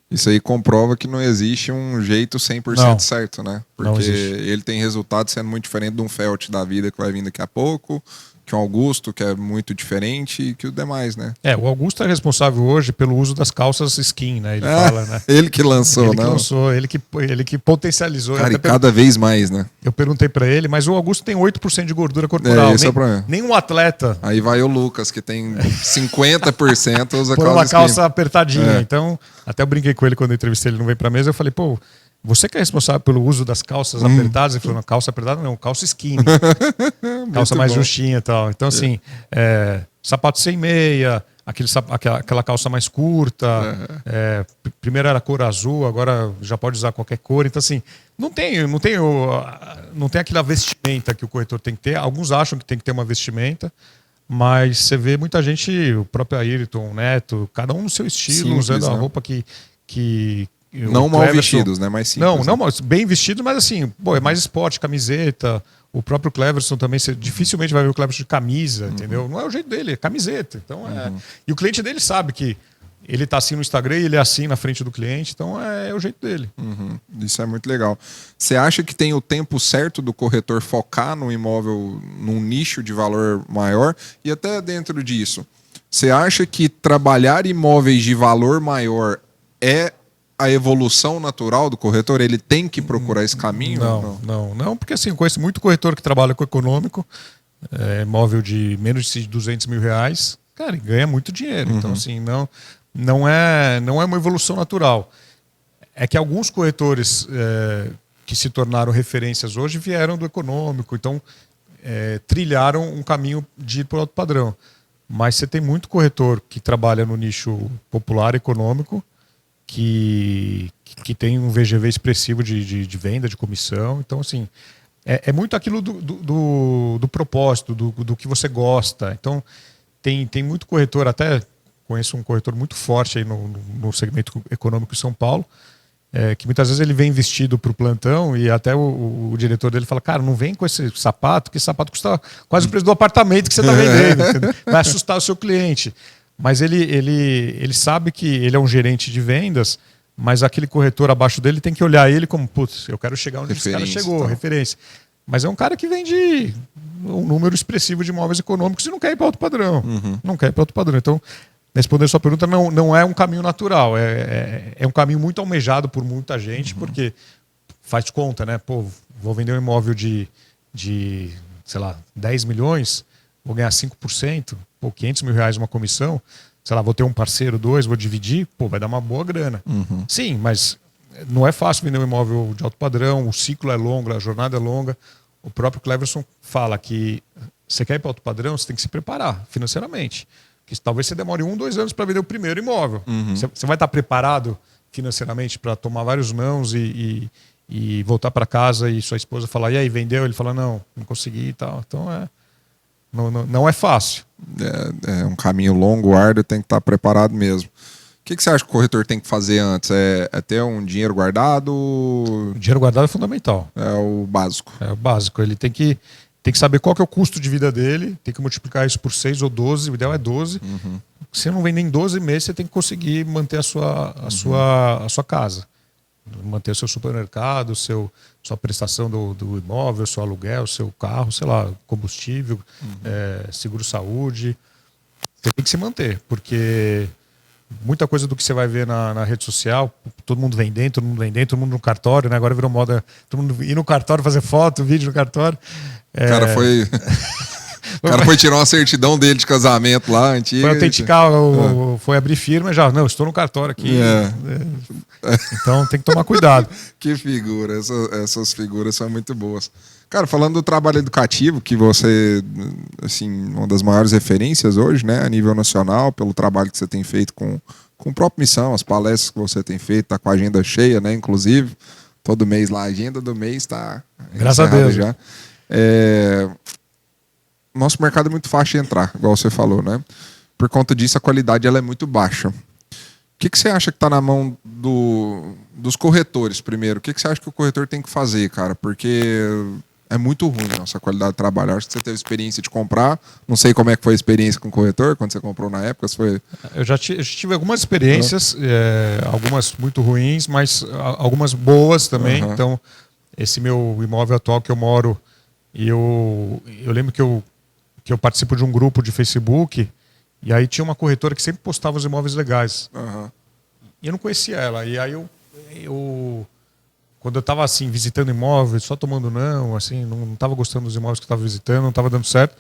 Isso aí comprova que não existe um jeito 100% certo, né? Porque ele tem resultado sendo muito diferente de um Felt da vida que vai vir daqui a pouco, que o Augusto, que é muito diferente, e que os demais, né? O Augusto é responsável hoje pelo uso das calças skin, né? Ele fala, né? Ele que lançou, ele que lançou, ele que potencializou. Cara, e cada vez mais, né? Eu perguntei pra ele, mas o Augusto tem 8% de gordura corporal. Esse é o problema. Nenhum atleta. Aí vai o Lucas, que tem 50%, usa por uma calça apertadinha. Então, até eu brinquei com ele quando eu entrevistei ele, não veio pra mesa, eu falei, pô, você que é responsável pelo uso das calças apertadas? Ele falou, não, calça apertada não, calça skinny. Calça mais justinha e tal. Então, assim, sapato sem meia, aquela calça mais curta. Primeiro era cor azul, agora já pode usar qualquer cor. Então, assim, não tem aquela vestimenta que o corretor tem que ter. Alguns acham que tem que ter uma vestimenta, mas você vê muita gente, o próprio Ayrton, o Neto, cada um no seu estilo, simples, usando a roupa que não mal vestidos, né? Mais simples. Não, bem vestidos, mas assim, é mais esporte, camiseta. O próprio Cleverson também, você dificilmente vai ver o Cleverson de camisa, entendeu? Não é o jeito dele, é camiseta. Então, E o cliente dele sabe que ele tá assim no Instagram e ele é assim na frente do cliente, então é o jeito dele. Isso é muito legal. Você acha que tem o tempo certo do corretor focar no imóvel, num nicho de valor maior? E até dentro disso, você acha que trabalhar imóveis de valor maior é a evolução natural do corretor? Ele tem que procurar esse caminho? Não, porque assim, eu conheço muito corretor que trabalha com econômico, imóvel de menos de 200 mil reais, cara, e ganha muito dinheiro. Então, assim, não é uma evolução natural. É que alguns corretores que se tornaram referências hoje vieram do econômico, então trilharam um caminho de ir para o alto padrão. Mas você tem muito corretor que trabalha no nicho popular econômico, que tem um VGV expressivo de venda, de comissão. Então, assim, é muito aquilo do propósito, do que você gosta. Então, tem muito corretor, até conheço um corretor muito forte aí no segmento econômico em São Paulo, que muitas vezes ele vem vestido para o plantão e até o diretor dele fala, cara, não vem com esse sapato, que esse sapato custa quase o preço do apartamento que você está vendendo. Entendeu? Vai assustar o seu cliente. Mas ele sabe que ele é um gerente de vendas, mas aquele corretor abaixo dele tem que olhar ele como, putz, eu quero chegar onde esse cara chegou, referência. Mas é um cara que vende um número expressivo de imóveis econômicos e não quer ir para alto padrão. Não quer ir para alto padrão. Então, respondendo a sua pergunta, não é um caminho natural. É um caminho muito almejado por muita gente, porque faz de conta, né? Pô, vou vender um imóvel de sei lá, 10 milhões, vou ganhar 5%, pô, 500 mil reais uma comissão, sei lá, vou ter um parceiro, 2, vou dividir, pô, vai dar uma boa grana. Sim, mas não é fácil vender um imóvel de alto padrão, o ciclo é longo, a jornada é longa. O próprio Cleverson fala que você quer ir para alto padrão, você tem que se preparar financeiramente. Que talvez você demore 1, 2 anos para vender o primeiro imóvel. Você vai estar preparado financeiramente para tomar vários nãos e e voltar para casa e sua esposa falar, e aí, vendeu? Ele fala, não consegui e tal. Então não é fácil. É um caminho longo, árduo, tem que estar preparado mesmo. O que você acha que o corretor tem que fazer antes? É ter um dinheiro guardado? O dinheiro guardado é fundamental. É o básico. É o básico. Ele tem que saber qual que é o custo de vida dele, tem que multiplicar isso por 6 ou 12, o ideal é 12. Se não vender em 12 meses, você tem que conseguir manter a sua casa. Manter o seu supermercado, sua prestação do imóvel, seu aluguel, seu carro, sei lá, combustível, seguro-saúde. Você tem que se manter, porque muita coisa do que você vai ver na rede social, todo mundo vendendo, todo mundo no cartório, né? Agora virou moda todo mundo ir no cartório fazer foto, vídeo no cartório. O cara foi... O cara foi tirar uma certidão dele de casamento lá, antiga. Foi autenticar, foi abrir firma já. Não, estou no cartório aqui. Então tem que tomar cuidado. Que figura, essas figuras são muito boas. Cara, falando do trabalho educativo, que você, assim, uma das maiores referências hoje, né, a nível nacional, pelo trabalho que você tem feito com o próprio Missão, as palestras que você tem feito, tá com a agenda cheia, né, inclusive, todo mês lá, a agenda do mês tá graças a Deus já. Nosso mercado é muito fácil de entrar, igual você falou, né? Por conta disso, a qualidade ela é muito baixa. O que você acha que está na mão dos corretores, primeiro? O que você acha que o corretor tem que fazer, cara? Porque é muito ruim a nossa qualidade de trabalho. Acho que você teve experiência de comprar. Não sei como é que foi a experiência com o corretor, quando você comprou na época. Se foi... Eu já tive algumas experiências, algumas muito ruins, mas algumas boas também. Então, esse meu imóvel atual que eu moro, e eu lembro que eu participo de um grupo de Facebook, e aí tinha uma corretora que sempre postava os imóveis legais. E eu não conhecia ela. E aí quando eu estava assim, visitando imóveis, só tomando não, assim, não estava gostando dos imóveis que eu estava visitando, não estava dando certo,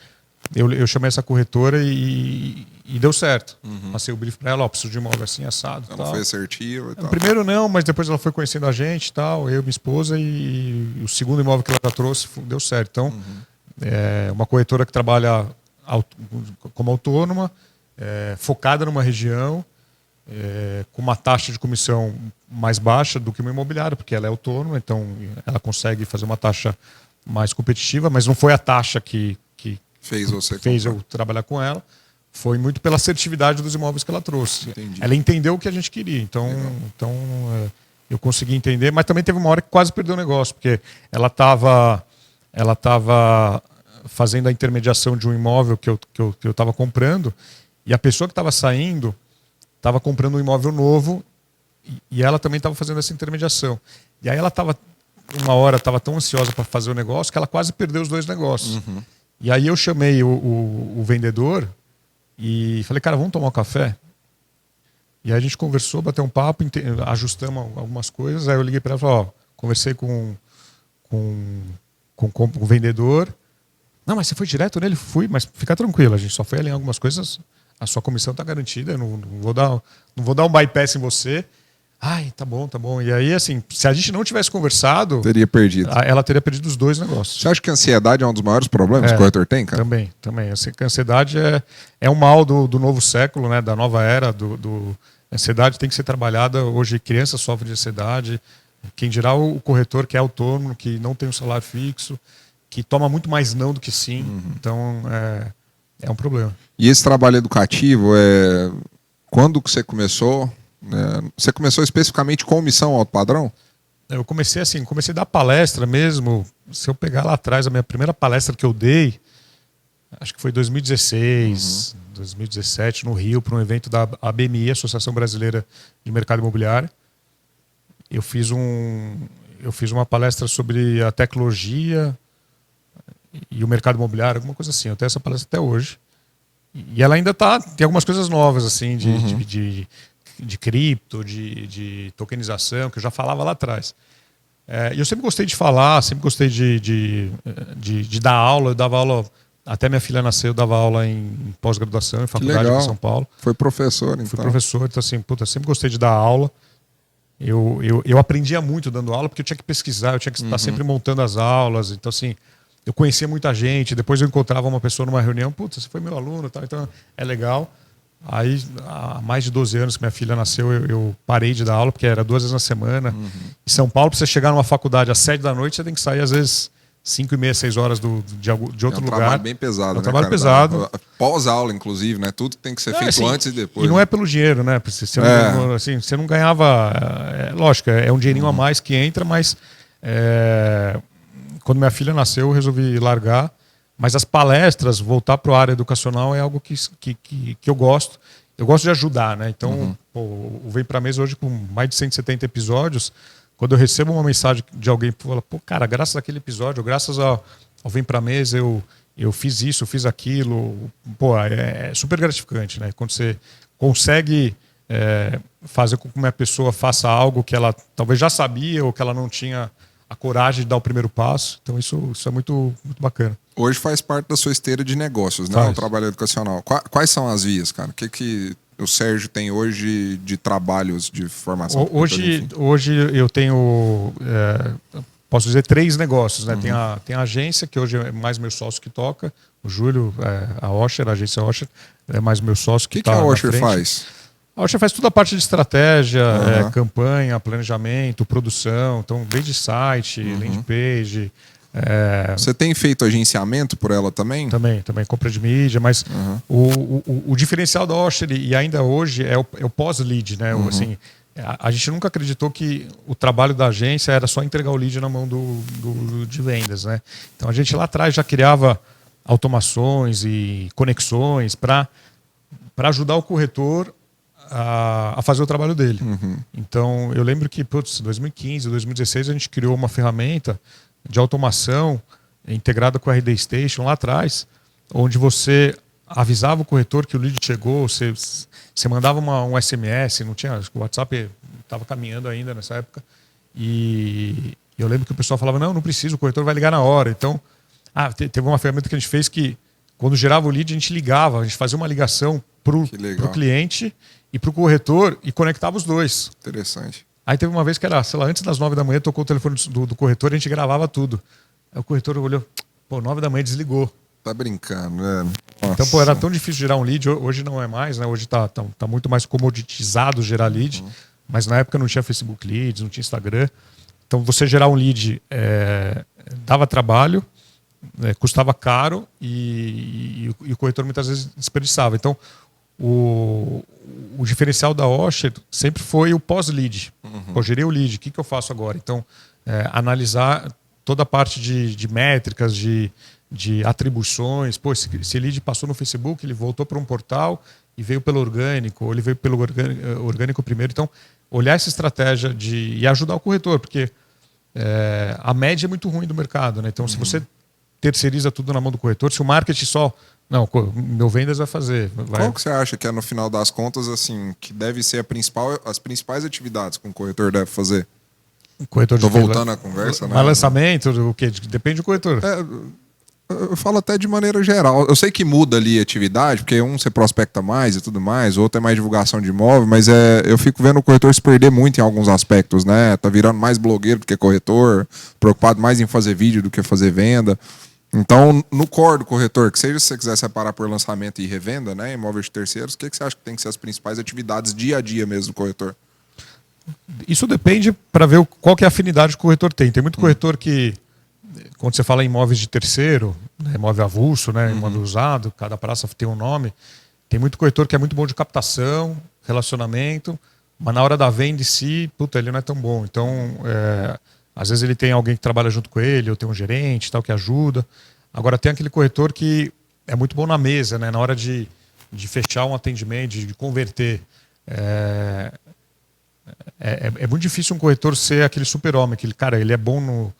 eu chamei essa corretora e deu certo. Passei o brief para ela, preciso de imóvel assim, assado. Ela foi assertiva e tal. Primeiro não, mas depois ela foi conhecendo a gente e tal, eu e minha esposa, e o segundo imóvel que ela trouxe deu certo. Então, uma corretora que trabalha como autônoma, focada numa região, com uma taxa de comissão mais baixa do que uma imobiliária, porque ela é autônoma, então ela consegue fazer uma taxa mais competitiva, mas não foi a taxa que fez eu trabalhar com ela, foi muito pela assertividade dos imóveis que ela trouxe. Entendi. Ela entendeu o que a gente queria, então eu consegui entender, mas também teve uma hora que quase perdeu o negócio, porque ela estava fazendo a intermediação de um imóvel que eu estava comprando, e a pessoa que estava saindo estava comprando um imóvel novo e ela também estava fazendo essa intermediação. E aí ela estava tão ansiosa para fazer o negócio que ela quase perdeu os dois negócios. E aí eu chamei o vendedor e falei, cara, vamos tomar um café? E aí a gente conversou, bateu um papo, ajustamos algumas coisas. Aí eu liguei para ela e falei, conversei com o vendedor. Não, mas você foi direto nele? Fui, mas fica tranquilo, a gente só foi alinhar algumas coisas, a sua comissão está garantida, não vou dar um bypass em você. Ai, tá bom. E aí, assim, se a gente não tivesse conversado... Teria perdido. Ela teria perdido os dois negócios. Você acha que a ansiedade é um dos maiores problemas que o corretor tem, cara? Também. A ansiedade é um mal do novo século, né? Da nova era. A ansiedade tem que ser trabalhada. Hoje, crianças sofrem de ansiedade. Quem dirá o corretor que é autônomo, que não tem um salário fixo, que toma muito mais não do que sim. Então, é um problema. E esse trabalho educativo, quando que você começou? Você começou especificamente com Missão Alto Padrão? Eu comecei a dar palestra mesmo. Se eu pegar lá atrás, a minha primeira palestra que eu dei, acho que foi em 2016, 2017, no Rio, para um evento da ABMI, Associação Brasileira de Mercado Imobiliário. Eu fiz uma palestra sobre a tecnologia e o mercado imobiliário, alguma coisa assim. Eu tenho essa palestra até hoje. E ela ainda tem algumas coisas novas, assim, de cripto, de tokenização, que eu já falava lá atrás. E eu sempre gostei de falar, sempre gostei de dar aula. Eu dava aula, até minha filha nasceu, eu dava aula em pós-graduação, em faculdade aqui em São Paulo. Foi professor, então. Fui professor, então assim, sempre gostei de dar aula. Eu aprendia muito dando aula, porque eu tinha que pesquisar, eu tinha que estar sempre montando as aulas. Então, assim, eu conhecia muita gente, depois eu encontrava uma pessoa numa reunião, você foi meu aluno, tal, então é legal. Aí, há mais de 12 anos que minha filha nasceu, eu parei de dar aula, porque era 2 vezes na semana. Em São Paulo, para você chegar numa faculdade às 7 da noite, você tem que sair, às vezes, 5h30, 6 horas de outro lugar. Trabalho bem pesado, é um né, trabalho cara? pesado. Pós-aula, inclusive, né? Tudo tem que ser feito assim, antes e depois. E não é pelo dinheiro, né? Você não, assim, você não ganhava... lógico, é um dinheirinho a mais que entra, mas quando minha filha nasceu, eu resolvi largar. Mas as palestras, voltar para a área educacional é algo que eu gosto. Eu gosto de ajudar, né? Então, o Vem Pra Mesa hoje, com mais de 170 episódios, quando eu recebo uma mensagem de alguém que fala, pô, cara, graças àquele episódio, graças ao Vem Pra Mesa, eu fiz isso, eu fiz aquilo. Pô, é super gratificante, né? Quando você consegue fazer com que uma pessoa faça algo que ela talvez já sabia ou que ela não tinha a coragem de dar o primeiro passo. Então, isso é muito, muito bacana. Hoje faz parte da sua esteira de negócios, né? O trabalho educacional. Quais são as vias, cara? O que o Sérgio tem hoje de trabalhos de formação? Hoje eu tenho, posso dizer, 3 negócios, né? Tem a agência, que hoje é mais meu sócio que toca, o Júlio, a Osher, a agência Osher, é mais meu sócio que está. O que a Osher faz? A Osher faz toda a parte de estratégia, campanha, planejamento, produção, então desde site, landing page. Você tem feito agenciamento por ela também? Também, compra de mídia, mas o diferencial da Osher, e ainda hoje, é o pós-lead, né? Assim, a gente nunca acreditou que o trabalho da agência era só entregar o lead na mão de vendas, né? Então a gente lá atrás já criava automações e conexões para ajudar o corretor a fazer o trabalho dele. Então eu lembro que, em 2015, 2016, a gente criou uma ferramenta de automação integrada com a RD Station lá atrás, onde você avisava o corretor que o lead chegou, você mandava um SMS, não tinha, o WhatsApp estava caminhando ainda nessa época, e eu lembro que o pessoal falava, não precisa, o corretor vai ligar na hora. Então, teve uma ferramenta que a gente fez que, quando gerava o lead, a gente ligava, a gente fazia uma ligação para o cliente e para o corretor e conectava os dois. Interessante. Aí teve uma vez que era, sei lá, antes das 9 da manhã, tocou o telefone do corretor e a gente gravava tudo. Aí o corretor olhou, 9 da manhã desligou. Tá brincando, né? Então, era tão difícil gerar um lead, hoje não é mais, né? Hoje tá muito mais comoditizado gerar lead, mas na época não tinha Facebook Leads, não tinha Instagram. Então você gerar um lead dava trabalho, custava caro e o corretor muitas vezes desperdiçava. Então, o diferencial da Osher sempre foi o pós-lead. Pô, gerei o lead, o que eu faço agora? Então, analisar toda a parte de métricas, de atribuições. Pô, esse lead passou no Facebook, ele voltou para um portal e veio pelo orgânico, ou ele veio pelo orgânico primeiro. Então, olhar essa estratégia e ajudar o corretor, porque a média é muito ruim do mercado, né? Então, se você terceiriza tudo na mão do corretor, se o marketing só... Não, meu vendas vai fazer. Qual que você acha que é, no final das contas, assim, que deve ser as principais atividades que um corretor deve fazer? Estou voltando à conversa, né? Mas lançamento, o quê? Depende do corretor. Eu falo até de maneira geral. Eu sei que muda ali a atividade, porque você prospecta mais e tudo mais, outro é mais divulgação de imóvel, mas eu fico vendo o corretor se perder muito em alguns aspectos, né? Tá virando mais blogueiro do que corretor, preocupado mais em fazer vídeo do que fazer venda. Então, no core do corretor, que seja se você quiser separar por lançamento e revenda, né, imóveis de terceiros, o que você acha que tem que ser as principais atividades dia a dia mesmo do corretor? Isso depende para ver qual que é a afinidade que o corretor tem. Tem muito corretor que, quando você fala em imóveis de terceiro, né, imóvel avulso, né, imóvel usado, cada praça tem um nome, tem muito corretor que é muito bom de captação, relacionamento, mas na hora da venda em si, ele não é tão bom. Então, às vezes ele tem alguém que trabalha junto com ele, ou tem um gerente tal, que ajuda. Agora tem aquele corretor que é muito bom na mesa, né? Na hora de fechar um atendimento, de converter. É muito difícil um corretor ser aquele super-homem, aquele cara, ele é bom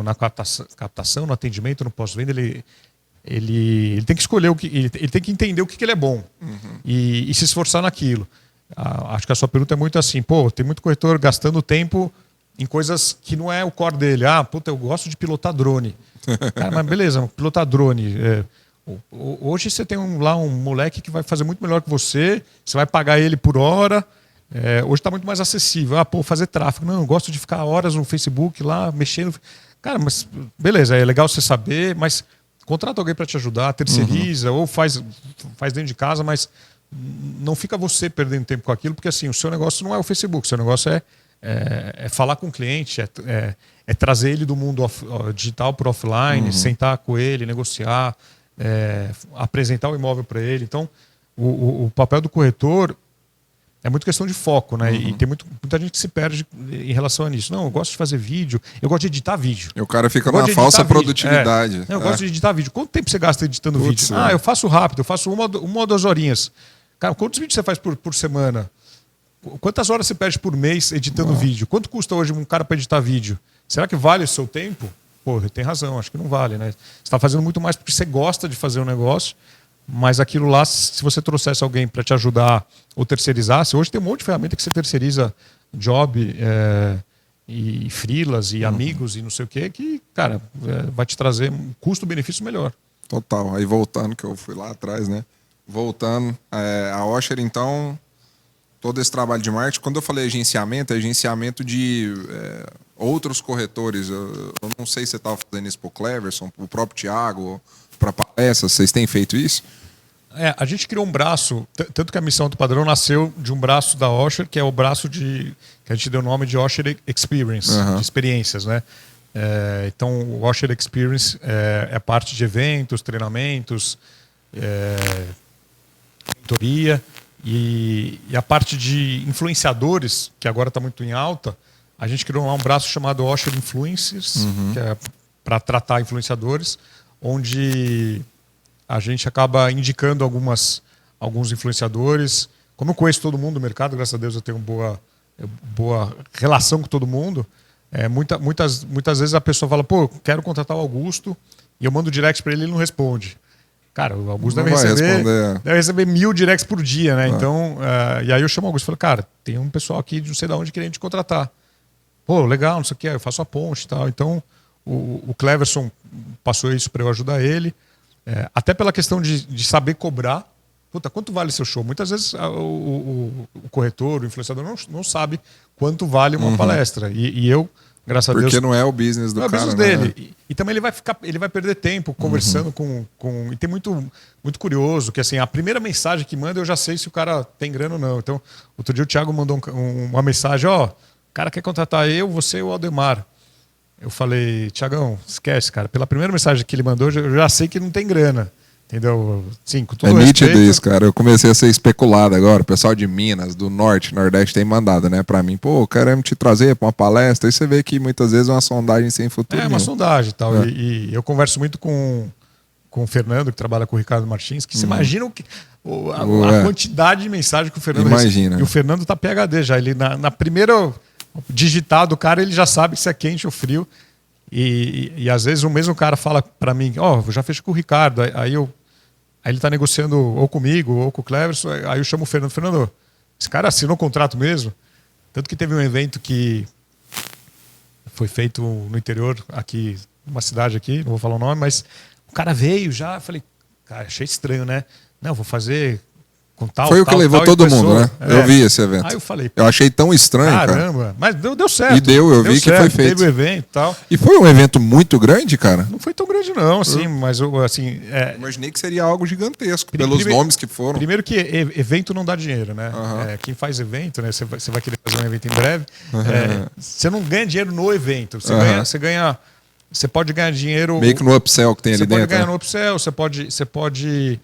na captação, no atendimento, no pós-venda, ele tem que escolher ele tem que entender o que ele é bom e se esforçar naquilo. Acho que a sua pergunta é muito assim, tem muito corretor gastando tempo em coisas que não é o core dele. Eu gosto de pilotar drone. Cara, mas beleza, pilotar drone. Hoje você tem lá um moleque que vai fazer muito melhor que você vai pagar ele por hora. Hoje está muito mais acessível. Fazer tráfego. Não, eu gosto de ficar horas no Facebook lá, mexendo. Cara, mas beleza, é legal você saber, mas contrata alguém para te ajudar, terceiriza, ou faz dentro de casa, mas não fica você perdendo tempo com aquilo, porque assim, o seu negócio não é o Facebook, o seu negócio é falar com o cliente, é trazer ele do mundo digital para o offline, sentar com ele, negociar, apresentar o imóvel para ele. Então, o papel do corretor é muito questão de foco, né? E tem muita gente que se perde em relação a isso. Não, eu gosto de fazer vídeo, eu gosto de editar vídeo. E o cara fica na falsa produtividade. Eu gosto de editar vídeo. Quanto tempo você gasta editando vídeo? Eu faço rápido, eu faço uma ou 2 horinhas. Cara, quantos vídeos você faz por semana? Quantas horas você perde por mês editando vídeo? Quanto custa hoje um cara para editar vídeo? Será que vale o seu tempo? Pô, tem razão, acho que não vale, né? Você está fazendo muito mais porque você gosta de fazer um negócio, mas aquilo lá, se você trouxesse alguém para te ajudar ou terceirizasse, hoje tem um monte de ferramenta que você terceiriza job e freelas e amigos e não sei o quê, que, cara, vai te trazer um custo-benefício melhor. Total. Aí voltando, que eu fui lá atrás, né? Voltando, a Osher, então, todo esse trabalho de marketing, quando eu falei agenciamento, é agenciamento de outros corretores. Eu não sei se você estava fazendo isso para o Cleverson, o próprio Thiago, para palestras, vocês têm feito isso? A gente criou um braço, tanto que a missão do Padrão nasceu de um braço da Osher, que é o braço que a gente deu o nome de Osher Experience, de experiências, né? Então, o Osher Experience é parte de eventos, treinamentos, mentoria, e a parte de influenciadores, que agora está muito em alta, a gente criou lá um braço chamado Osher Influencers, que é para tratar influenciadores, onde a gente acaba indicando alguns influenciadores. Como eu conheço todo mundo do mercado, graças a Deus eu tenho boa relação com todo mundo, muitas vezes a pessoa fala, pô, quero contratar o Augusto, e eu mando direct para ele e ele não responde. Cara, o Augusto deve receber 1000 directs por dia, né? Então, e aí eu chamo o Augusto e falo, cara, tem um pessoal aqui de não sei de onde querendo te contratar. Pô, legal, não sei o que, eu faço a ponte e tal. Então, o Cleverson passou isso para eu ajudar ele. Até pela questão de saber cobrar. Puta, quanto vale seu show? Muitas vezes o corretor, o influenciador não sabe quanto vale uma palestra. E eu, graças a Deus... Porque não é o business do cara, business dele. Né? E também ele vai perder tempo conversando com... E tem muito curioso, que assim, a primeira mensagem que manda eu já sei se o cara tem grana ou não. Então, outro dia o Thiago mandou uma mensagem, o cara quer contratar você e o Aldemar. Eu falei, Thiagão, esquece, cara. Pela primeira mensagem que ele mandou, eu já sei que não tem grana. Entendeu? Sim, com todo nítido respeito... isso, cara. Eu comecei a ser especulado agora. O pessoal de Minas, do Norte, Nordeste tem mandado, né, pra mim. Pô, queremos te trazer pra uma palestra. Aí você vê que muitas vezes é uma sondagem sem futuro. Uma sondagem e tal. E eu converso muito com o Fernando, que trabalha com o Ricardo Martins, que você imagina a quantidade de mensagem que o Fernando recebe. E o Fernando tá PhD já. Ele, na primeira digitar do cara, ele já sabe se é quente ou frio. E às vezes o mesmo cara fala para mim, eu já fechei com o Ricardo. Aí ele tá negociando ou comigo ou com o Cleverson. Aí eu chamo o Fernando, esse cara assinou o contrato mesmo? Tanto que teve um evento que foi feito no interior, aqui, numa cidade aqui, não vou falar o nome, mas o cara veio já, falei, cara, achei estranho, né? Não, vou fazer com tal. Foi o que levou todo mundo, né? Eu vi esse evento. Aí eu falei, eu achei tão estranho, caramba, cara. Mas deu certo. E eu vi que foi feito. Teve o evento e tal. E foi um evento muito grande, cara? Não foi tão grande não, assim, mas assim... Imaginei que seria algo gigantesco, pelos nomes que foram. Primeiro que evento não dá dinheiro, né? Quem faz evento, né? Você vai querer fazer um evento em breve, você não ganha dinheiro no evento. Você pode ganhar dinheiro... Meio que no upsell que tem ali dentro. Você pode ganhar no upsell, você pode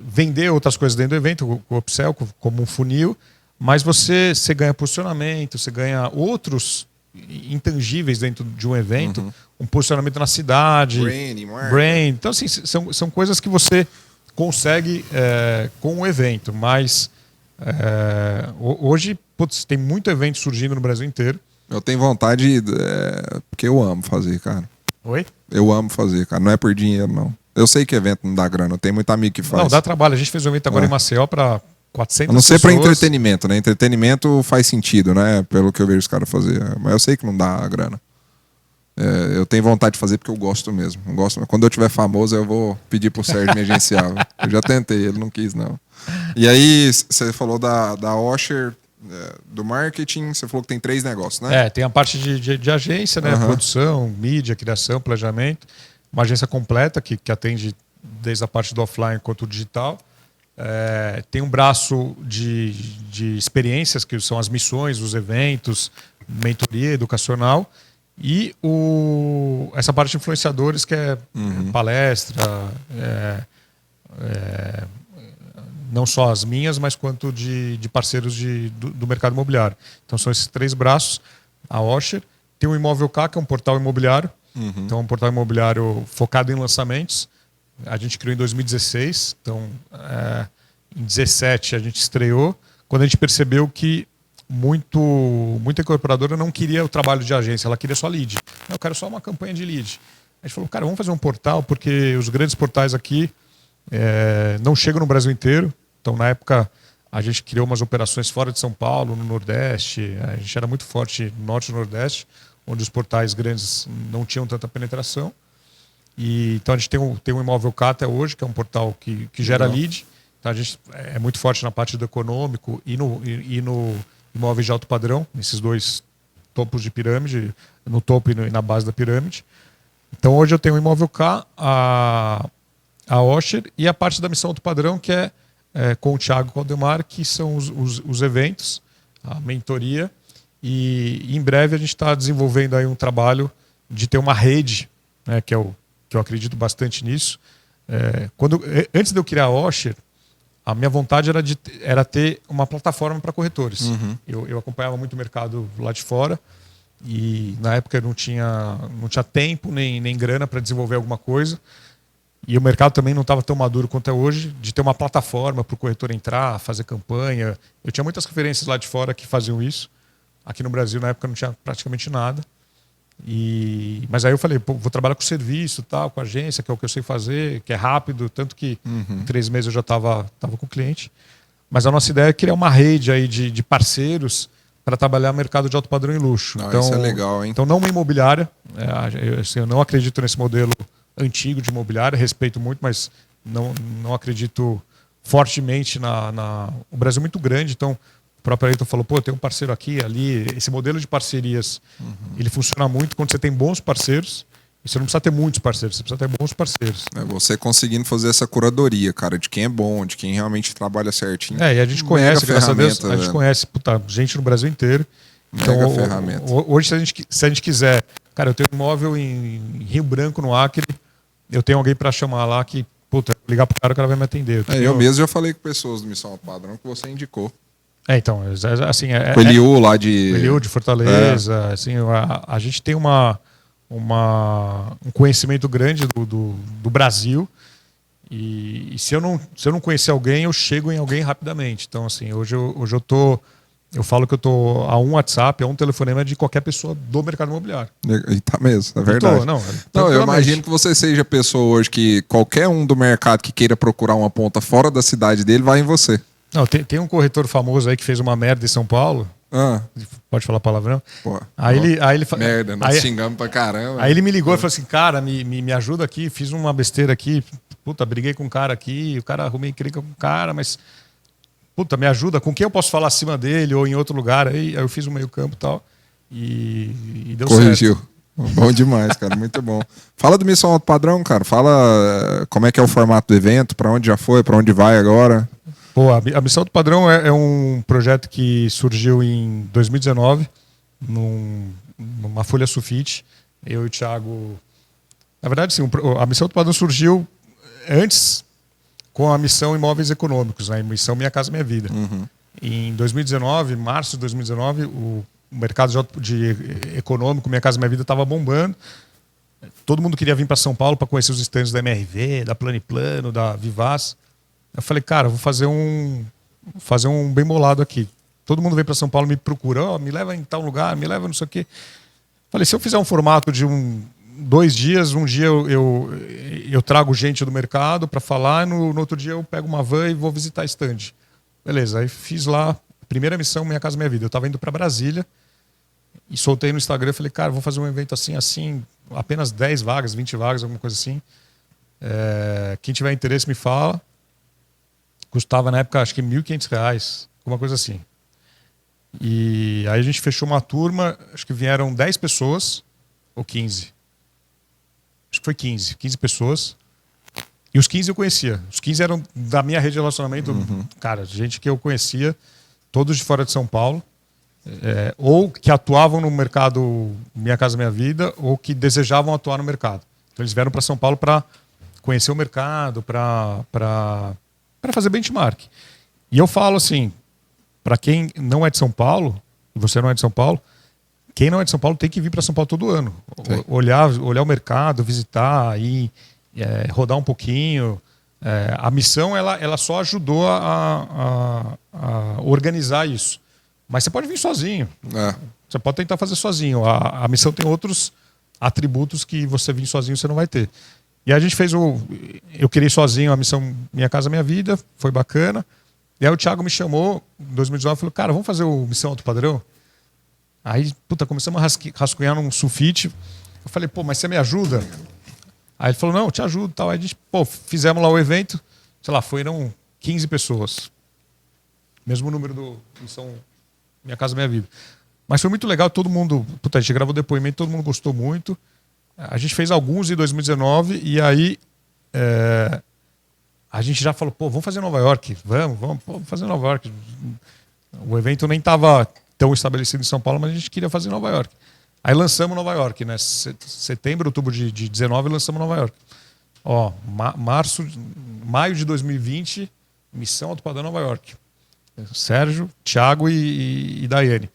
vender outras coisas dentro do evento, o upsell, como um funil, mas você ganha posicionamento, você ganha outros intangíveis dentro de um evento, um posicionamento na cidade, brand. Então, assim, são coisas que você consegue com o evento, mas hoje tem muito evento surgindo no Brasil inteiro. Eu tenho vontade, porque eu amo fazer, cara. Oi? Eu amo fazer, cara. Não é por dinheiro, não. Eu sei que evento não dá grana. Eu tenho muito amigo que faz. Não, dá trabalho. A gente fez um evento agora em Maceió para 400 a não ser pessoas. para entretenimento, né? Entretenimento faz sentido, né? Pelo que eu vejo os caras fazer. Mas eu sei que não dá grana. Eu tenho vontade de fazer porque eu gosto mesmo. Quando eu tiver famoso, eu vou pedir pro Sérgio me agenciar. Eu já tentei, ele não quis, não. E aí, você falou da Osher, do marketing, você falou que tem 3 negócios, né? Tem a parte de agência, né? Produção, mídia, criação, planejamento. Uma agência completa que atende desde a parte do offline quanto o digital. Tem um braço de experiências, que são as missões, os eventos, mentoria educacional, e essa parte de influenciadores, que é palestra, não só as minhas, mas quanto de parceiros do mercado imobiliário. Então são esses 3 braços. A Osher tem o Imóvel K, que é um portal imobiliário. Então é um portal imobiliário focado em lançamentos. A gente criou em 2016, então em 2017 a gente estreou, quando a gente percebeu que muita incorporadora não queria o trabalho de agência, ela queria só lead. Eu quero só uma campanha de lead. A gente falou, cara, vamos fazer um portal, porque os grandes portais aqui não chegam no Brasil inteiro. Então, na época, a gente criou umas operações fora de São Paulo, no Nordeste. A gente era muito forte no Norte e no Nordeste, onde os portais grandes não tinham tanta penetração. Então, a gente tem um Imóvel K até hoje, que é um portal que gera lead. Então, a gente é muito forte na parte do econômico e no imóveis de alto padrão, nesses 2 topos de pirâmide, no topo e na base da pirâmide. Então, hoje eu tenho o Imóvel K, a Osher e a parte da missão alto padrão, que é com o Thiago Caldemar, que são os eventos, a mentoria. E em breve a gente está desenvolvendo aí um trabalho de ter uma rede, né, que eu acredito bastante nisso. Antes de eu criar a Osher, a minha vontade era ter uma plataforma para corretores. Eu acompanhava muito o mercado lá de fora e na época eu não tinha tempo nem grana para desenvolver alguma coisa. E o mercado também não estava tão maduro quanto é hoje, de ter uma plataforma para o corretor entrar, fazer campanha. Eu tinha muitas referências lá de fora que faziam isso. Aqui no Brasil, na época, não tinha praticamente nada. Mas aí eu falei, vou trabalhar com serviço, tal, com agência, que é o que eu sei fazer, que é rápido, tanto que em 3 meses eu já estava com o cliente. Mas a nossa ideia é criar uma rede aí de parceiros para trabalhar mercado de alto padrão e luxo. Então, isso é legal, hein? Então, não uma imobiliária. Eu não acredito nesse modelo antigo de imobiliária, respeito muito, mas não acredito fortemente o Brasil é muito grande, então o próprio Ayrton falou, tem um parceiro aqui, ali. Esse modelo de parcerias, ele funciona muito quando você tem bons parceiros. E você não precisa ter muitos parceiros, você precisa ter bons parceiros. Você conseguindo fazer essa curadoria, cara, de quem é bom, de quem realmente trabalha certinho. E a gente conhece, graças a Deus, a gente conhece gente no Brasil inteiro. Então, hoje, se a gente quiser... Cara, eu tenho um imóvel em Rio Branco, no Acre, eu tenho alguém para chamar lá que, ligar pro cara, o cara vai me atender. Eu mesmo já falei com pessoas do Missão Alto Padrão que você indicou. Então, assim... O Eliu lá de... O Eliu de Fortaleza, assim, a gente tem um conhecimento grande do Brasil e se eu não conhecer alguém, eu chego em alguém rapidamente. Então, assim, hoje eu falo que eu tô a um WhatsApp, a um telefonema de qualquer pessoa do mercado imobiliário. E tá mesmo, é verdade. Eu imagino que você seja a pessoa hoje que qualquer um do mercado que queira procurar uma ponta fora da cidade dele vai em você. Não, tem um corretor famoso aí que fez uma merda em São Paulo. Pode falar palavrão? Aí ele merda, nós xingamos pra caramba. Aí ele me ligou e falou assim, cara, me ajuda aqui, fiz uma besteira aqui, briguei com um cara aqui, o cara arrumei encrenca com o cara, mas me ajuda, com quem eu posso falar acima dele ou em outro lugar? Aí eu fiz um meio campo e tal e deu Corrigiu. Certo. Bom demais, cara, muito bom. Fala do Missão Alto Padrão, cara, fala como é que é o formato do evento, pra onde já foi, pra onde vai agora. A Missão Alto Padrão é um projeto que surgiu em 2019, numa folha sulfite. Eu e o Thiago... Na verdade, sim, a Missão Alto Padrão surgiu antes com a missão Imóveis Econômicos, a missão Minha Casa Minha Vida. Em 2019, março de 2019, o mercado de econômico Minha Casa Minha Vida estava bombando. Todo mundo queria vir para São Paulo para conhecer os estandes da MRV, da Plano, da Vivaz. Eu falei, cara, vou fazer um bem bolado aqui. Todo mundo vem para São Paulo e me procura, me leva em tal lugar, me leva não sei o quê. Falei, se eu fizer um formato de 2 dias, um dia eu trago gente do mercado para falar, no outro dia eu pego uma van e vou visitar stand. Beleza, aí fiz lá, primeira missão Minha Casa Minha Vida. Eu estava indo para Brasília e soltei no Instagram, falei, cara, vou fazer um evento assim, apenas 10 vagas, 20 vagas, alguma coisa assim. Quem tiver interesse me fala. Custava na época acho que R$1.500, alguma coisa assim. E aí a gente fechou uma turma, acho que vieram 10 pessoas, ou 15. Acho que foi 15 pessoas. E os 15 eu conhecia. Os 15 eram da minha rede de relacionamento, cara, gente que eu conhecia, todos de fora de São Paulo, ou que atuavam no mercado Minha Casa Minha Vida, ou que desejavam atuar no mercado. Então eles vieram para São Paulo para conhecer o mercado, para fazer benchmark. E eu falo assim, para quem não é de São Paulo, e você não é de São Paulo, quem não é de São Paulo tem que vir para São Paulo todo ano. Olhar o mercado, visitar, ir, rodar um pouquinho. A missão ela só ajudou a organizar isso. Mas você pode vir sozinho. Você pode tentar fazer sozinho. A missão tem outros atributos que você vir sozinho você não vai ter. E aí a gente fez eu queria ir sozinho a missão Minha Casa Minha Vida, foi bacana. E aí o Thiago me chamou em 2019 e falou, cara, vamos fazer o Missão Alto Padrão? Aí, começamos a rascunhar num sulfite. Eu falei, mas você me ajuda? Aí ele falou, não, eu te ajudo. Tal. Aí a gente, fizemos lá o evento. Sei lá, foram 15 pessoas. Mesmo número do Missão Minha Casa Minha Vida. Mas foi muito legal, todo mundo... a gente gravou depoimento, todo mundo gostou muito. A gente fez alguns em 2019 e aí a gente já falou, vamos fazer Nova York. Vamos fazer Nova York. O evento nem estava tão estabelecido em São Paulo, mas a gente queria fazer em Nova York. Aí lançamos Nova York, né? Setembro, outubro de 19 lançamos Nova York. Maio de 2020, Missão Alto Padrão Nova York. Sérgio, Thiago e Daiane.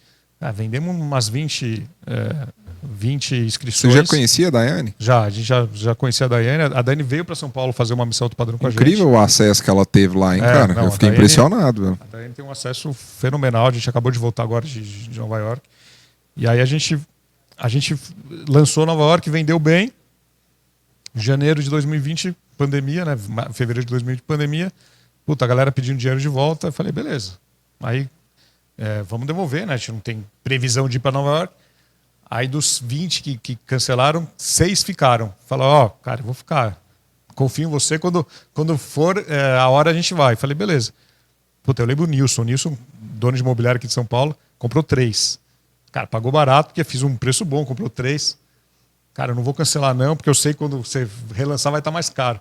Vendemos umas 20 inscrições. Você já conhecia a Daiane? A gente já conhecia a Daiane. A Daiane veio para São Paulo fazer uma missão Alto Padrão com a gente. Incrível o acesso que ela teve lá, hein, cara? Eu fiquei impressionado. Velho. A Daiane tem um acesso fenomenal. A gente acabou de voltar agora de Nova York. E aí a gente lançou Nova York, vendeu bem. Janeiro de 2020, pandemia, né? Fevereiro de 2020, pandemia. A galera pedindo dinheiro de volta. Eu falei, beleza. Aí vamos devolver, né? A gente não tem previsão de ir para Nova York. Aí dos 20 que cancelaram, 6 ficaram. Falaram, cara, eu vou ficar. Confio em você, quando for a hora a gente vai. Falei, beleza. Eu lembro o Nilson. O Nilson, dono de imobiliário aqui de São Paulo, comprou 3. Cara, pagou barato, porque fiz um preço bom, comprou 3. Cara, eu não vou cancelar não, porque eu sei que quando você relançar vai estar mais caro.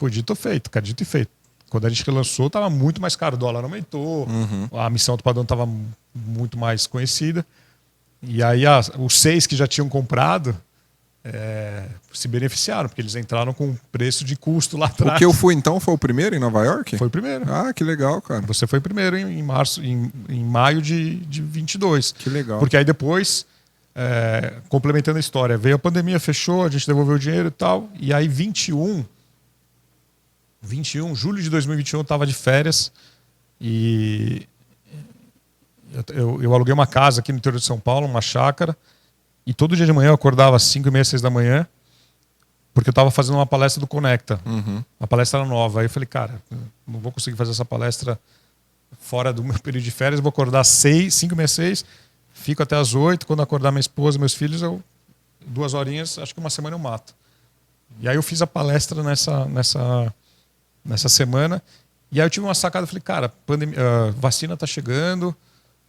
Dito feito, cara, dito e feito. Quando a gente relançou, estava muito mais caro. O dólar aumentou, a missão do padrão estava muito mais conhecida. E aí os 6 que já tinham comprado se beneficiaram, porque eles entraram com preço de custo lá atrás. O que eu fui então foi o primeiro em Nova York? Foi o primeiro. Ah, que legal, cara. Você foi o primeiro em maio de 22. Que legal. Porque aí depois, complementando a história, veio a pandemia, fechou, a gente devolveu o dinheiro e tal. E aí julho de 2021 eu estava de férias e eu aluguei uma casa aqui no interior de São Paulo, uma chácara, e todo dia de manhã eu acordava às 5h30, 6 da manhã, porque eu estava fazendo uma palestra do Conecta. Uma palestra nova. Aí eu falei, cara, não vou conseguir fazer essa palestra fora do meu período de férias, vou acordar às 5h30, 6, fico até às 8, quando acordar minha esposa, meus filhos, 2 horinhas, acho que uma semana eu mato. E aí eu fiz a palestra nessa semana, e aí eu tive uma sacada, falei, cara, vacina tá chegando,